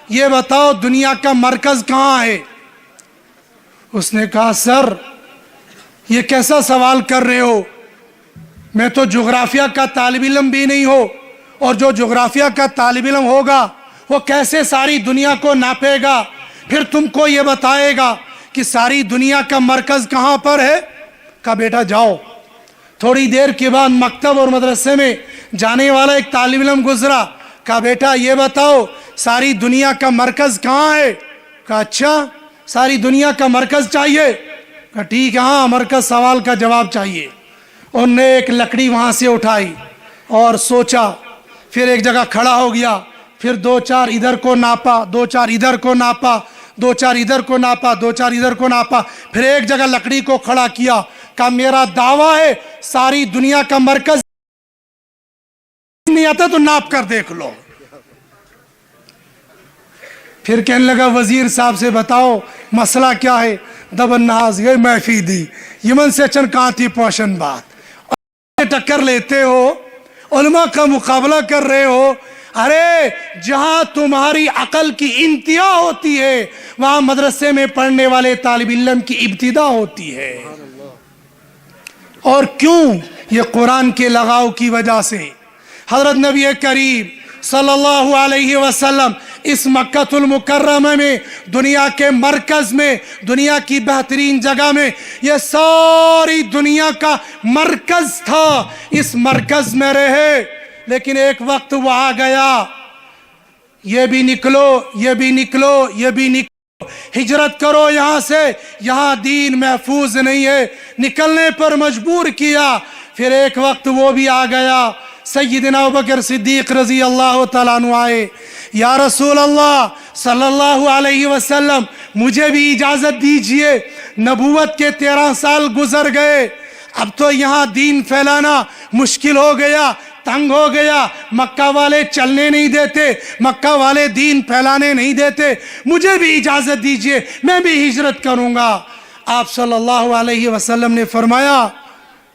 Speaker 3: یہ بتاؤ دنیا کا مرکز کہاں ہے؟ اس نے کہا سر یہ کیسا سوال کر رہے ہو، میں تو جغرافیہ کا طالب علم بھی نہیں ہو، اور جو جغرافیہ کا طالب علم ہوگا وہ کیسے ساری دنیا کو ناپے گا، پھر تم کو یہ بتائے گا کہ ساری دنیا کا مرکز کہاں پر ہے؟ کہا بیٹا جاؤ۔ تھوڑی دیر کے بعد مکتب اور مدرسے میں جانے والا ایک طالب علم گزرا، کہا بیٹا یہ بتاؤ ساری دنیا کا مرکز کہاں ہے؟ کہا اچھا ساری دنیا کا مرکز چاہیے؟ کہا ٹھیک ہے، ہاں مرکز سوال کا جواب چاہیے۔ انہوں نے ایک لکڑی وہاں سے اٹھائی اور سوچا، پھر ایک جگہ کھڑا ہو گیا، پھر 2-4 ادھر کو ناپا، 2-4 ادھر کو ناپا، 2-4 ادھر کو ناپا، 2-4 ادھر کو ناپا، پھر ایک جگہ لکڑی کو کھڑا کیا، کہا میرا دعویٰ ہے ساری دنیا کا مرکز نہیں آتا تو ناپ کر دیکھ لو۔ پھر کہنے لگا وزیر صاحب سے بتاؤ مسئلہ کیا ہے؟ دبن ناز یہ محفی دی یمن سے چن کہاں تھی پوشن بات، ٹکر لیتے ہو، علماء کا مقابلہ کر رہے ہو۔ ارے جہاں تمہاری عقل کی انتہا ہوتی ہے وہاں مدرسے میں پڑھنے والے طالب علم کی ابتدا ہوتی ہے۔ اور کیوں؟ یہ قرآن کے لغاؤ کی وجہ سے۔ حضرت نبی کریم صلی اللہ علیہ وسلم اس مکہ المکرمہ میں، دنیا کے مرکز میں، دنیا کی بہترین جگہ میں، یہ ساری دنیا کا مرکز تھا، اس مرکز میں رہے۔ لیکن ایک وقت وہ آ گیا، یہ بھی نکلو، یہ بھی نکلو، یہ بھی نکلو، ہجرت کرو یہاں سے، یہاں دین محفوظ نہیں ہے، نکلنے پر مجبور کیا۔ پھر ایک وقت وہ بھی آ گیا، سیدنا ابوبکر صدیق رضی اللہ تعالیٰ عنہ آئے، یا رسول اللہ صلی اللہ علیہ وسلم مجھے بھی اجازت دیجئے، نبوت کے 13 سال گزر گئے، اب تو یہاں دین پھیلانا مشکل ہو گیا، تنگ ہو گیا، مکہ والے چلنے نہیں دیتے، مکہ والے دین پھیلانے نہیں دیتے، مجھے بھی اجازت دیجئے، میں بھی ہجرت کروں گا۔ آپ صلی اللہ علیہ وسلم نے فرمایا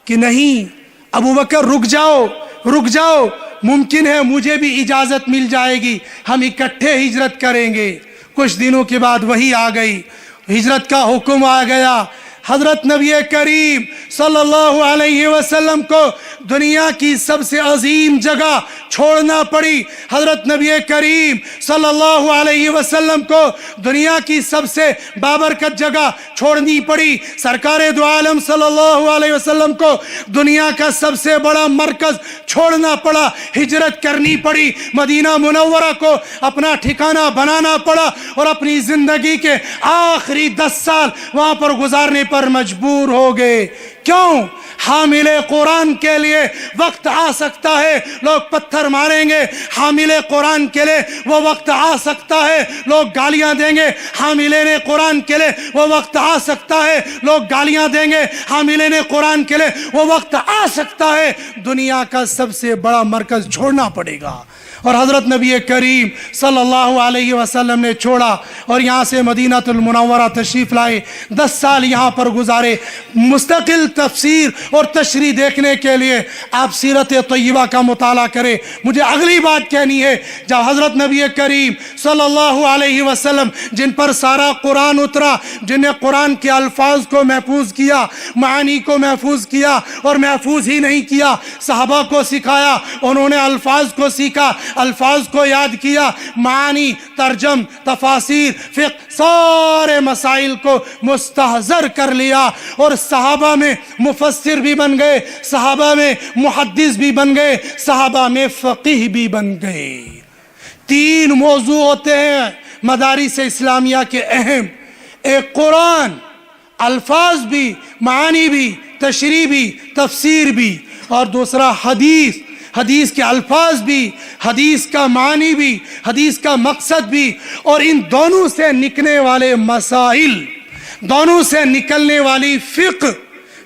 Speaker 3: کہ نہیں ابو بکر، رک جاؤ رک جاؤ، ممکن ہے مجھے بھی اجازت مل جائے گی، ہم اکٹھے ہجرت کریں گے۔ کچھ دنوں کے بعد وہی آ گئی، ہجرت کا حکم آ گیا۔ حضرت نبی کریم صلی اللہ علیہ وسلم کو دنیا کی سب سے عظیم جگہ چھوڑنا پڑی، حضرت نبی کریم صلی اللہ علیہ وسلم کو دنیا کی سب سے بابرکت جگہ چھوڑنی پڑی، سرکار دو عالم صلی اللہ علیہ وسلم کو دنیا کا سب سے بڑا مرکز چھوڑنا پڑا، ہجرت کرنی پڑی، مدینہ منورہ کو اپنا ٹھکانہ بنانا پڑا اور اپنی زندگی کے آخری 10 سال وہاں پر گزارنے پر مجبور ہو گئے۔ کیوں؟ حامل قرآن کے لیے وقت آ سکتا ہے لوگ پتھر ماریں گے، حامل قرآن کے لیے وہ وقت آ سکتا ہے لوگ گالیاں دیں گے، حاملین قرآن کے لیے وہ وقت آ سکتا ہے لوگ گالیاں دیں گے، حاملین قرآن کے لیے وہ وقت آ سکتا ہے دنیا کا سب سے بڑا مرکز چھوڑنا پڑے گا۔ اور حضرت نبی کریم صلی اللہ علیہ وسلم نے چھوڑا اور یہاں سے مدینہ المنورہ تشریف لائے، 10 سال یہاں پر گزارے۔ مستقل تفسیر اور تشریح دیکھنے کے لیے آپ سیرت طیبہ کا مطالعہ کریں۔ مجھے اگلی بات کہنی ہے، جب حضرت نبی کریم صلی اللہ علیہ وسلم جن پر سارا قرآن اترا، جن نے قرآن کے الفاظ کو محفوظ کیا، معانی کو محفوظ کیا، اور محفوظ ہی نہیں کیا، صحابہ کو سکھایا، انہوں نے الفاظ کو سیکھا، الفاظ کو یاد کیا، معانی، ترجم، تفاسیر، فقہ، سارے مسائل کو مستحضر کر لیا، اور صحابہ میں مفسر بھی بن گئے، صحابہ میں محدث بھی بن گئے، صحابہ میں فقیہ بھی بن گئے۔ 3 موضوع ہوتے ہیں مدارس اسلامیہ کے اہم، ایک قرآن، الفاظ بھی، معانی بھی، تشریح بھی، تفسیر بھی، اور دوسرا حدیث، حدیث کے الفاظ بھی، حدیث کا معنی بھی، حدیث کا مقصد بھی، اور ان دونوں سے نکلنے والے مسائل، دونوں سے نکلنے والی فقہ،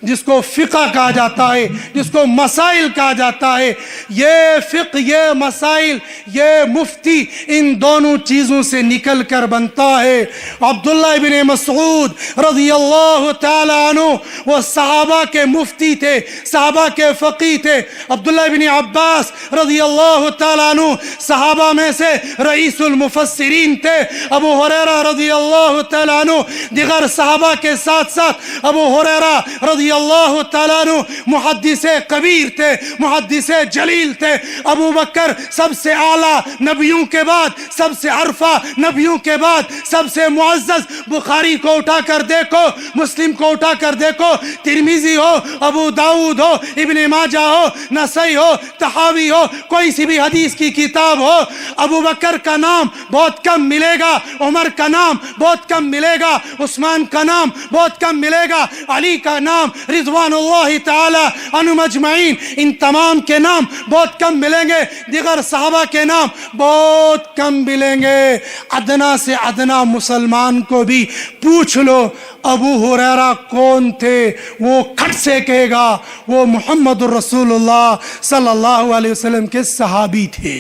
Speaker 3: جس کو فقہ کہا جاتا ہے، جس کو مسائل کہا جاتا ہے، یہ فقہ، یہ مسائل، یہ مفتی ان دونوں چیزوں سے نکل کر بنتا ہے۔ عبداللہ بن مسعود رضی اللہ تعالی عنہ وہ صحابہ کے مفتی تھے، صحابہ کے فقیہ تھے۔ عبداللہ بن عباس رضی اللہ تعالی عنہ صحابہ میں سے رئیس المفسرین تھے۔ ابو ہریرہ رضی اللہ تعالی عنہ دیگر صحابہ کے ساتھ ساتھ ابو ہریرہ رضی اللہ تعالیٰ عنہ محدث کبیر تھے، محدث جلیل تھے۔ ابو بکر سب سے اعلیٰ نبیوں کے بعد، سب سے عرفہ نبیوں کے بعد، سب سے معزز، بخاری کو اٹھا کر دیکھو، مسلم کو اٹھا کر دیکھو، ترمذی ہو، ابو داؤد ہو، ابن ماجہ ہو، نسائی ہو، طحاوی ہو، کوئی سی بھی حدیث کی کتاب ہو، ابو بکر کا نام بہت کم ملے گا، عمر کا نام بہت کم ملے گا، عثمان کا نام بہت کم ملے گا، علی کا نام رضوان اللہ تعالی عنہم اجمعین، ان تمام کے نام بہت کم ملیں گے، دیگر صحابہ کے نام بہت کم ملیں گے۔ ادنا سے ادنا مسلمان کو بھی پوچھ لو ابو ہریرہ کون تھے، وہ کھٹ سے کہے گا وہ محمد الرسول اللہ صلی اللہ علیہ وسلم کے صحابی تھے۔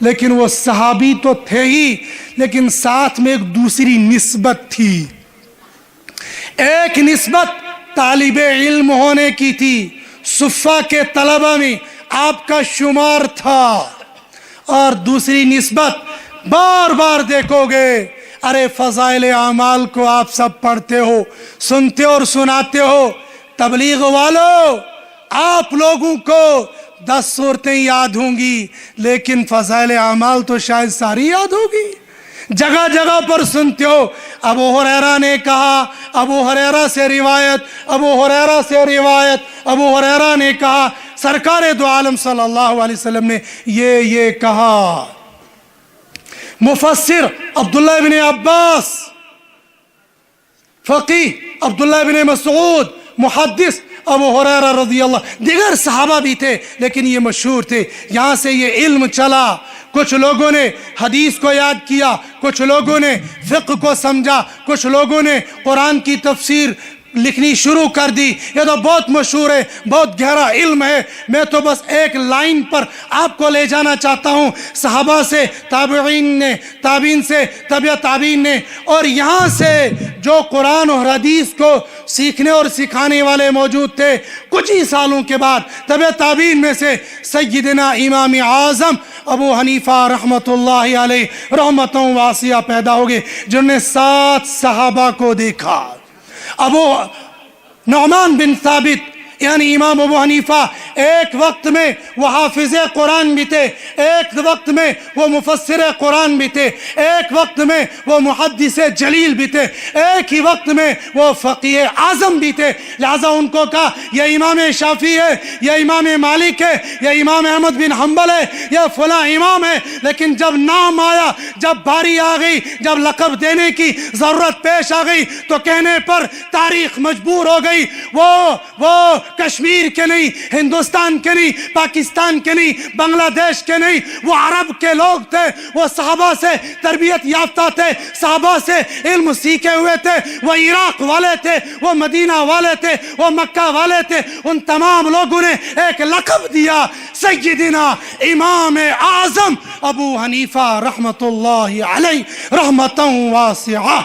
Speaker 3: لیکن وہ صحابی تو تھے ہی، لیکن ساتھ میں ایک دوسری نسبت تھی، ایک نسبت طالب علم ہونے کی تھی، صفہ کے طلبہ میں آپ کا شمار تھا، اور دوسری نسبت بار بار دیکھو گے، ارے فضائل اعمال کو آپ سب پڑھتے ہو، سنتے اور سناتے ہو، تبلیغ والو آپ لوگوں کو 10 صورتیں یاد ہوں گی، لیکن فضائل اعمال تو شاید ساری یاد ہوگی، جگہ جگہ پر سنتے ہو۔ ابو ہریرہ نے کہا، ابو ہریرہ سے روایت، ابو ہریرہ سے روایت، ابو ہریرہ نے کہا سرکار دو عالم صلی اللہ علیہ وسلم نے یہ کہا۔ مفسر عبداللہ بن عباس، فقیہ عبداللہ بن مسعود، محدث ابو ہریرہ رضی اللہ، دیگر صحابہ بھی تھے لیکن یہ مشہور تھے۔ یہاں سے یہ علم چلا، کچھ لوگوں نے حدیث کو یاد کیا، کچھ لوگوں نے فقہ کو سمجھا، کچھ لوگوں نے قرآن کی تفسیر لکھنی شروع کر دی. یہ تو بہت مشہور ہے, بہت گہرا علم ہے. میں تو بس ایک لائن پر آپ کو لے جانا چاہتا ہوں. صحابہ سے, تابعین نے, تابعین سے, تبع تابعین نے, اور یہاں سے جو قرآن اور حدیث کو سیکھنے اور سکھانے والے موجود تھے, کچھ ہی سالوں کے بعد تبع تابعین میں سے سیدنا امام اعظم ابو حنیفہ رحمۃ اللہ علیہ رحمتوں واسعہ پیدا ہو گئے, جنہوں نے 7 صحابہ کو دیکھا. ابو نعمان بن ثابت یعنی امام ابو حنیفہ ایک وقت میں وہ حافظ قرآن بھی تھے, ایک وقت میں وہ مفسر قرآن بھی تھے, ایک وقت میں وہ محدث جلیل بھی تھے, ایک ہی وقت میں وہ فقیہ اعظم بھی تھے. لہذا ان کو کہا یہ امام شافعی ہے, یہ امام مالک ہے, یہ امام احمد بن حنبل ہے, یہ فلاں امام ہے. لیکن جب نام آیا, جب باری آ گئی, جب لقب دینے کی ضرورت پیش آ گئی, تو کہنے پر تاریخ مجبور ہو گئی. وہ کشمیر کے نہیں, ہندوستان کے نہیں, پاکستان کے نہیں, بنگلہ دیش کے نہیں, وہ عرب کے لوگ تھے. وہ صحابہ سے تربیت یافتہ تھے, صحابہ سے علم سیکھے ہوئے تھے. وہ عراق والے تھے, وہ مدینہ والے تھے, وہ مکہ والے تھے. ان تمام لوگوں نے ایک لقب دیا, سیدنا امام اعظم ابو حنیفہ رحمۃ اللہ علیہ رحمتوں واسعہ.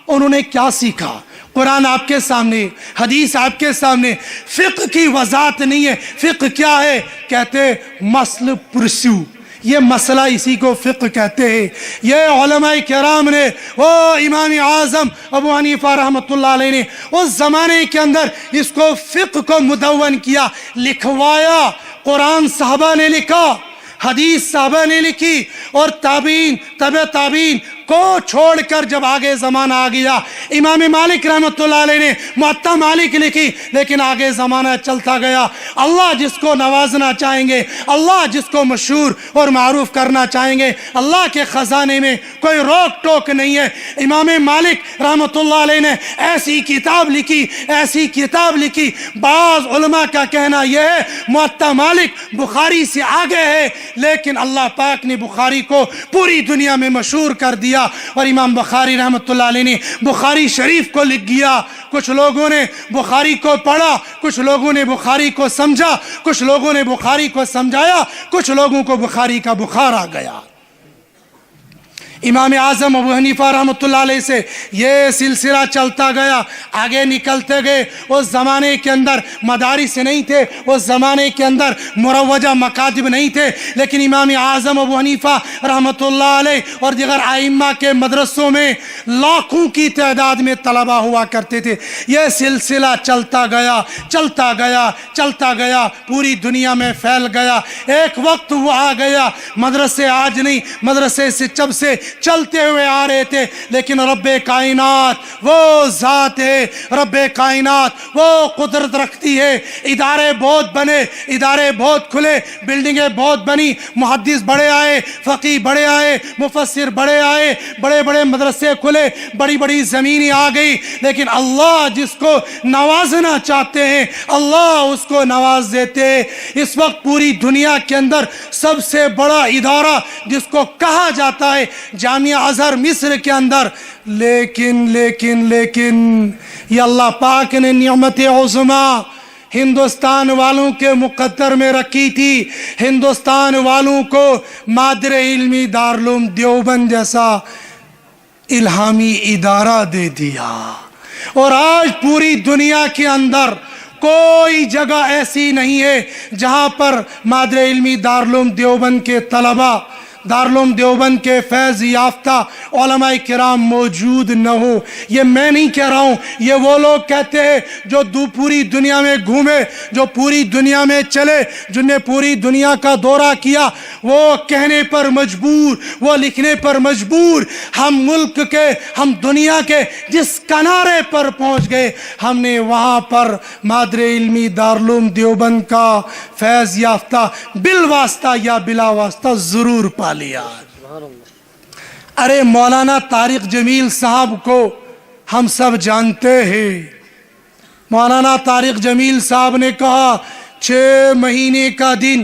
Speaker 3: انہوں نے کیا سیکھا؟ قرآن آپ کے سامنے, حدیث آپ کے سامنے. فقہ کی وضاحت نہیں ہے. فقہ کیا ہے؟ کہتے مسل پرسو, یہ مسئلہ اسی کو فقہ کہتے ہیں. یہ علماء کرام نے, وہ امام اعظم ابو حنیفہ رحمۃ اللہ علیہ نے اس زمانے کے اندر اس کو فقہ کو مدون کیا, لکھوایا. قرآن صحابہ نے لکھا, حدیث صحابہ نے لکھی, اور تابعین, تبع تابعین کو چھوڑ کر جب آگے زمانہ آ گیا, امام مالک رحمۃ اللہ علیہ نے موطا مالک لکھی. لیکن آگے زمانہ چلتا گیا. اللہ جس کو نوازنا چاہیں گے, اللہ جس کو مشہور اور معروف کرنا چاہیں گے, اللہ کے خزانے میں کوئی روک ٹوک نہیں ہے. امام مالک رحمۃ اللہ علیہ نے ایسی کتاب لکھی, ایسی کتاب لکھی. بعض علماء کا کہنا یہ ہے موطا مالک بخاری سے آگے ہے, لیکن اللہ پاک نے بخاری کو پوری دنیا میں مشہور کر دیا. اور امام بخاری رحمۃ اللہ علیہ نے بخاری شریف کو لکھ گیا. کچھ لوگوں نے بخاری کو پڑھا, کچھ لوگوں نے بخاری کو سمجھا, کچھ لوگوں نے بخاری کو سمجھایا, کچھ لوگوں کو بخاری کا بخار آ گیا. امام اعظم ابو حنیفہ رحمۃ اللہ علیہ سے یہ سلسلہ چلتا گیا, آگے نکلتے گئے. اس زمانے کے اندر مدارس نہیں تھے, اس زمانے کے اندر مروجہ مکاتب نہیں تھے, لیکن امام اعظم ابو حنیفہ رحمۃ اللہ علیہ اور دیگر ائمہ کے مدرسوں میں لاکھوں کی تعداد میں طلبہ ہوا کرتے تھے. یہ سلسلہ چلتا گیا, چلتا گیا, چلتا گیا, پوری دنیا میں پھیل گیا. ایک وقت وہ آ گیا, مدرسے آج نہیں, مدرسے سے جب سے چلتے ہوئے آ رہے تھے, لیکن رب کائنات وہ ذات ہے, رب کائنات وہ قدرت رکھتی ہے. ادارے بہت بنے, ادارے بہت کھلے, بلڈنگیں بہت بنی, محدث بڑے آئے, فقی بڑے آئے, مفسر بڑے آئے, بڑے بڑے مدرسے کھلے, بڑی بڑی زمینیں آ گئی. لیکن اللہ جس کو نوازنا چاہتے ہیں اللہ اس کو نواز دیتے ہیں. اس وقت پوری دنیا کے اندر سب سے بڑا ادارہ جس کو کہا جاتا ہے جامعہ ازہر مصر کے اندر, لیکن یہ اللہ پاک نے نعمت عظمیٰ ہندوستان والوں کے مقدر میں رکھی تھی. ہندوستان والوں کو مادر علمی دارالعلوم دیوبند جیسا الہامی ادارہ دے دیا, اور آج پوری دنیا کے اندر کوئی جگہ ایسی نہیں ہے جہاں پر مادر علمی دارالعلوم دیوبند کے طلبہ, دارالعلوم دیوبند کے فیض یافتہ علماء کرام موجود نہ ہو. یہ میں نہیں کہہ رہا ہوں, یہ وہ لوگ کہتے ہیں جو پوری دنیا میں گھومے, جو پوری دنیا میں چلے, جن نے پوری دنیا کا دورہ کیا. وہ کہنے پر مجبور, وہ لکھنے پر مجبور. ہم ملک کے, ہم دنیا کے جس کنارے پر پہنچ گئے, ہم نے وہاں پر مادر علمی دارالعلوم دیوبند کا فیض یافتہ بالواسطہ یا بلا واسطہ ضرور پا لیا. ارے مولانا طارق جمیل صاحب کو ہم سب جانتے ہیں. مولانا طارق جمیل صاحب نے کہا 6 مہینے کا دن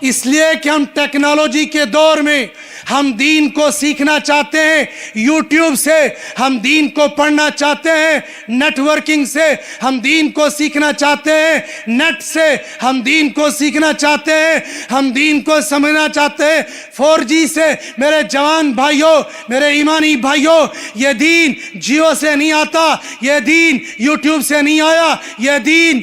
Speaker 3: اس لیے کہ ہم ٹیکنالوجی کے دور میں ہم دین کو سیکھنا چاہتے ہیں یوٹیوب سے، ہم دین کو پڑھنا چاہتے ہیں نیٹ ورکنگ سے، ہم دین کو سیکھنا چاہتے ہیں نیٹ سے، ہم دین کو سیکھنا چاہتے ہیں، ہم دین کو سمجھنا چاہتے ہیں 4G سے۔ میرے جوان بھائیوں، میرے ایمانی بھائیوں، یہ دین جیو سے نہیں آتا، یہ دین یوٹیوب سے نہیں آیا، یہ دین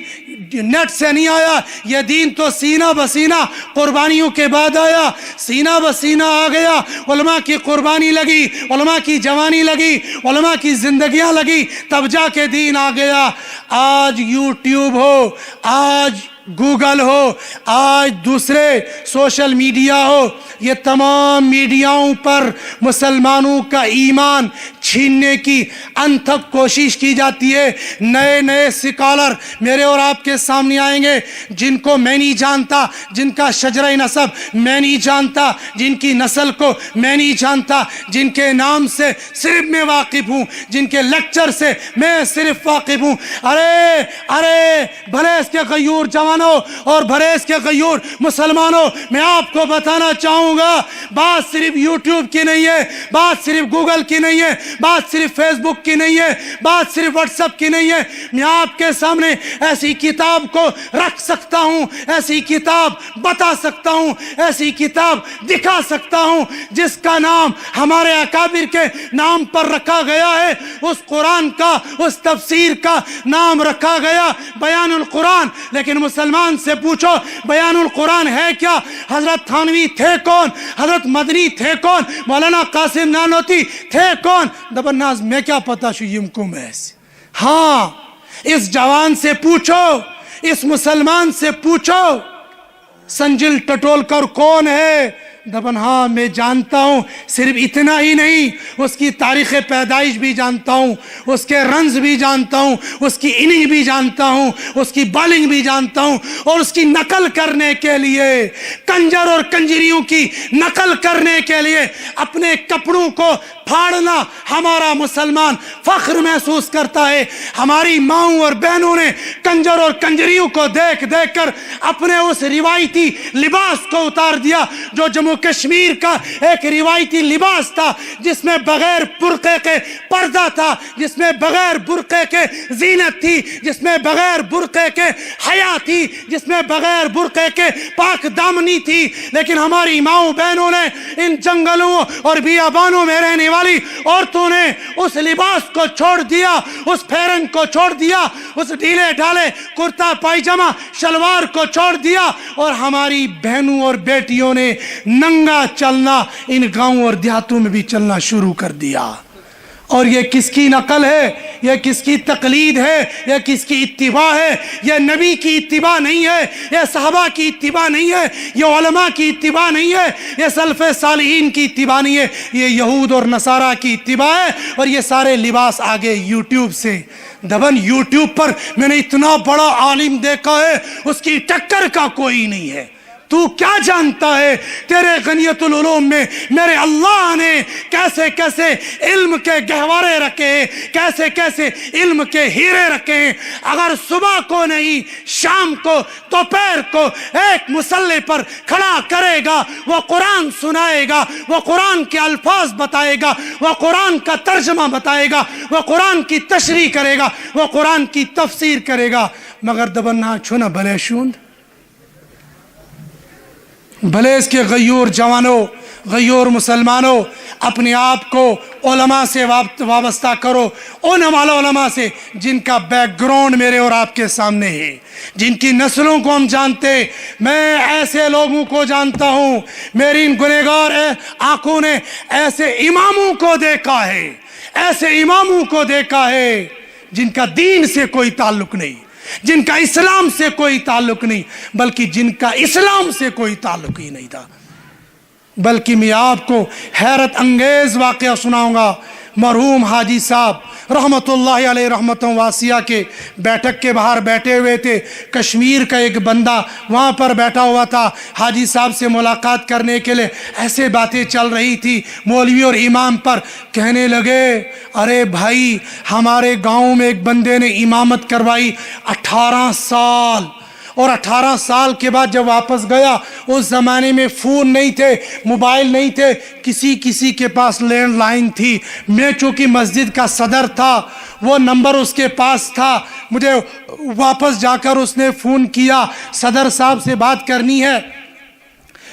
Speaker 3: نیٹ سے نہیں آیا، یہ دین تو سینہ بسینہ قربانیوں کے بعد آیا۔ سینہ بسینہ آ گیا، علماء کی قربانی لگی، علماء کی جوانی لگی، علماء کی زندگیاں لگی، تب جا کے دین آ گیا۔ آج یوٹیوب ہو، آج گوگل ہو، آج دوسرے سوشل میڈیا ہو، یہ تمام میڈیاؤں پر مسلمانوں کا ایمان چھیننے کی انتھک کوشش کی جاتی ہے۔ نئے نئے سکالر میرے اور آپ کے سامنے آئیں گے جن کو میں نہیں جانتا، جن کا شجرہ نسب میں نہیں جانتا، جن کی نسل کو میں نہیں جانتا، جن کے نام سے صرف میں واقف ہوں، جن کے لیکچر سے میں صرف واقف ہوں۔ ارے بھریس کے غیور جوانوں اور بھریس کے غیور مسلمانوں، میں آپ کو بتانا چاہوں گا بات صرف یوٹیوب کی نہیں ہے، بات صرف گوگل کی نہیں ہے، بات صرف فیس بک کی نہیں ہے، بات صرف واٹس ایپ کی نہیں ہے۔ میں آپ کے سامنے ایسی کتاب کو رکھ سکتا ہوں، ایسی کتاب بتا سکتا ہوں، ایسی کتاب دکھا سکتا ہوں جس کا نام ہمارے اکابر کے نام پر رکھا گیا ہے۔ اس قرآن کا، اس تفسیر کا نام رکھا گیا بیان القرآن۔ لیکن مسلمان سے پوچھو بیان القرآن ہے کیا؟ حضرت تھانوی تھے کون؟ حضرت مدنی تھے کون؟ مولانا قاسم نانوتی تھے کون؟ دبرناز میں کیا پتا شو یم کو محس۔ ہاں اس جوان سے پوچھو، اس مسلمان سے پوچھو سنجل ٹٹولکر کون ہے؟ دبن ہاں میں جانتا ہوں، صرف اتنا ہی نہیں، اس کی تاریخ پیدائش بھی جانتا ہوں، اس کے رنز بھی جانتا ہوں، اس کی اننگ بھی جانتا ہوں، اس کی بالنگ بھی جانتا ہوں، اور اس کی نقل کرنے کے لیے، کنجر اور کنجریوں کی نقل کرنے کے لیے اپنے کپڑوں کو پھاڑنا ہمارا مسلمان فخر محسوس کرتا ہے۔ ہماری ماؤں اور بہنوں نے کنجر اور کنجریوں کو دیکھ دیکھ کر اپنے اس روایتی لباس کو اتار دیا جو جموں کشمیر کا ایک روایتی لباس تھا، جس میں بغیر برقعے کے پردہ تھا، جس میں بغیر برقعے کے زینت تھی، جس میں بغیر برقعے کے حیا تھی، جس میں بغیر برقعے کے پاک دامنی تھی۔ لیکن ہماری ماؤں بہنوں نے ان جنگلوں اور بیابانوں میں رہنے والی عورتوں نے اس لباس کو چھوڑ دیا، اس پھیرن کو چھوڑ دیا، اس ڈھیلے ڈھالے کرتا پائجامہ شلوار کو چھوڑ دیا، اور ہماری بہنوں اور بیٹیوں نے ننگا چلنا ان گاؤں اور دیہاتوں میں بھی چلنا شروع کر دیا۔ اور یہ کس کی نقل ہے؟ یہ کس کی تقلید ہے؟ یہ کس کی اتباع ہے؟ یہ نبی کی اتباع نہیں ہے، یہ صحابہ کی اتباع نہیں ہے، یہ علماء کی اتباع نہیں ہے، یہ سلف صالحین کی اتباع نہیں ہے، یہ یہود اور نصارہ کی اتباع ہے۔ اور یہ سارے لباس آگے یوٹیوب سے۔ دبن یوٹیوب پر میں نے اتنا بڑا عالم دیکھا ہے، اس کی ٹکر کا کوئی نہیں ہے۔ تو کیا جانتا ہے تیرے غنیت العلوم میں میرے اللہ نے کیسے کیسے علم کے گہوارے رکھے ہیں، کیسے کیسے علم کے ہیرے رکھے ہیں۔ اگر صبح کو نہیں، شام کو، دوپہر کو ایک مصلی پر کھڑا کرے گا، وہ قرآن سنائے گا، وہ قرآن کے الفاظ بتائے گا، وہ قرآن کا ترجمہ بتائے گا، وہ قرآن کی تشریح کرے گا، وہ قرآن کی تفسیر کرے گا۔ مگر دبنا چھونا بھلے شوند، بھلے اس کے غیور جوانوں، غیور مسلمانوں، اپنے آپ کو علماء سے وابستہ کرو، ان علماء سے جن کا بیک گراؤنڈ میرے اور آپ کے سامنے ہے، جن کی نسلوں کو ہم جانتے۔ میں ایسے لوگوں کو جانتا ہوں، میری ان گنہگار آنکھوں نے ایسے اماموں کو دیکھا ہے، ایسے اماموں کو دیکھا ہے جن کا دین سے کوئی تعلق نہیں، جن کا اسلام سے کوئی تعلق نہیں، بلکہ جن کا اسلام سے کوئی تعلق ہی نہیں تھا۔ بلکہ میں آپ کو حیرت انگیز واقعہ سناؤں گا۔ مرحوم حاجی صاحب رحمت اللہ علیہ رحمتوں واسعہ کے بیٹھک کے باہر بیٹھے ہوئے تھے، کشمیر کا ایک بندہ وہاں پر بیٹھا ہوا تھا، حاجی صاحب سے ملاقات کرنے کے لیے ایسے باتیں چل رہی تھی مولوی اور امام پر۔ کہنے لگے ارے بھائی ہمارے گاؤں میں ایک بندے نے امامت کروائی 18 سال، اور 18 سال کے بعد جب واپس گیا، اس زمانے میں فون نہیں تھے، موبائل نہیں تھے، کسی کے پاس لینڈ لائن تھی۔ میں چونکہ مسجد کا صدر تھا، وہ نمبر اس کے پاس تھا، مجھے واپس جا کر اس نے فون کیا، صدر صاحب سے بات کرنی ہے۔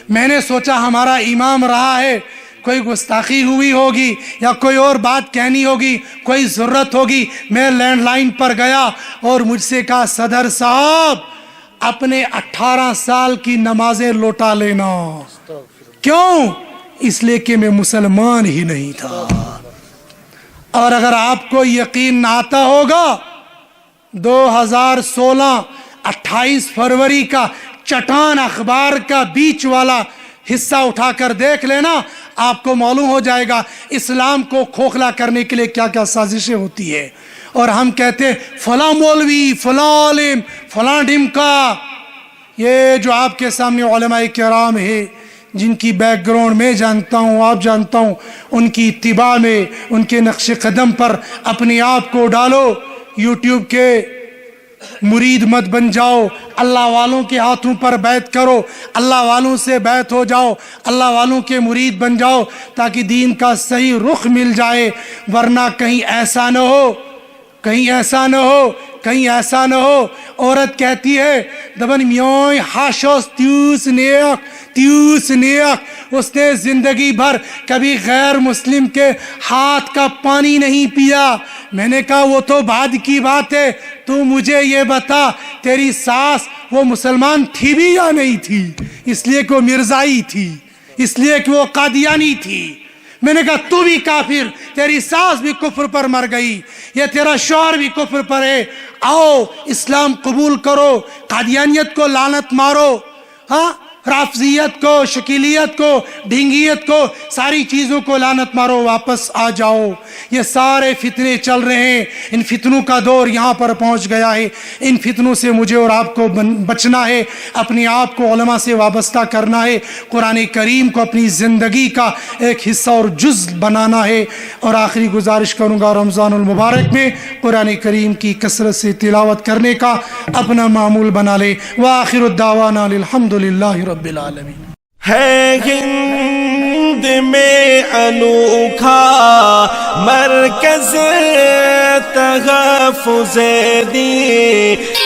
Speaker 3: میں نے سوچا ہمارا امام رہا ہے، کوئی گستاخی ہوئی ہوگی یا کوئی اور بات کہنی ہوگی، کوئی ضرورت ہوگی۔ میں لینڈ لائن پر گیا اور مجھ سے کہا صدر صاحب اپنے 18 سال کی نمازیں لوٹا لینا۔ کیوں؟ اس لیے کہ میں مسلمان ہی نہیں تھا۔ اور اگر آپ کو یقین نہ آتا ہوگا، 2016 28 فروری کا چٹان اخبار کا بیچ والا حصہ اٹھا کر دیکھ لینا، آپ کو معلوم ہو جائے گا اسلام کو کھوکھلا کرنے کے لیے کیا کیا سازشیں ہوتی ہے۔ اور ہم کہتے فلاں مولوی، فلاں عالم، فلاں ڈمکا۔ یہ جو آپ کے سامنے علماء کرام ہے، جن کی بیک گراؤنڈ میں جانتا ہوں، آپ جانتا ہوں، ان کی اتباع میں، ان کے نقش قدم پر اپنے آپ کو ڈالو۔ یوٹیوب کے مرید مت بن جاؤ، اللہ والوں کے ہاتھوں پر بیعت کرو، اللہ والوں سے بیعت ہو جاؤ، اللہ والوں کے مرید بن جاؤ، تاکہ دین کا صحیح رخ مل جائے۔ ورنہ کہیں ایسا نہ ہو، کہیں ایسا نہ ہو، کہیں ایسا نہ ہو، عورت کہتی ہے دبن میوئی ہاشوس تیوس نیک، اس نے زندگی بھر کبھی غیر مسلم کے ہاتھ کا پانی نہیں پیا۔ میں نے کہا وہ تو بعد کی بات ہے، تو مجھے یہ بتا تیری ساس وہ مسلمان تھی بھی یا نہیں تھی؟ اس لیے کہ وہ مرزائی تھی، اس لیے کہ وہ قادیانی تھی۔ میں نے کہا تو بھی کافر، تیری ساس بھی کفر پر مر گئی، یہ تیرا شوہر بھی کفر پر ہے، آؤ اسلام قبول کرو، قادیانیت کو لعنت مارو، ہاں رافضیت کو، شکیلیت کو، ڈھنگیت کو، ساری چیزوں کو لعنت مارو، واپس آ جاؤ۔ یہ سارے فتنے چل رہے ہیں، ان فتنوں کا دور یہاں پر پہنچ گیا ہے۔ ان فتنوں سے مجھے اور آپ کو بچنا ہے، اپنے آپ کو علماء سے وابستہ کرنا ہے، قرآن کریم کو اپنی زندگی کا ایک حصہ اور جز بنانا ہے۔ اور آخری گزارش کروں گا، رمضان المبارک میں قرآن کریم کی کثرت سے تلاوت کرنے کا اپنا معمول بنا لے۔ وآخر الدعوانا الحمدللہ رب العالمین۔
Speaker 1: ہے ہند میں انوکھا مرکز تحفظ دین۔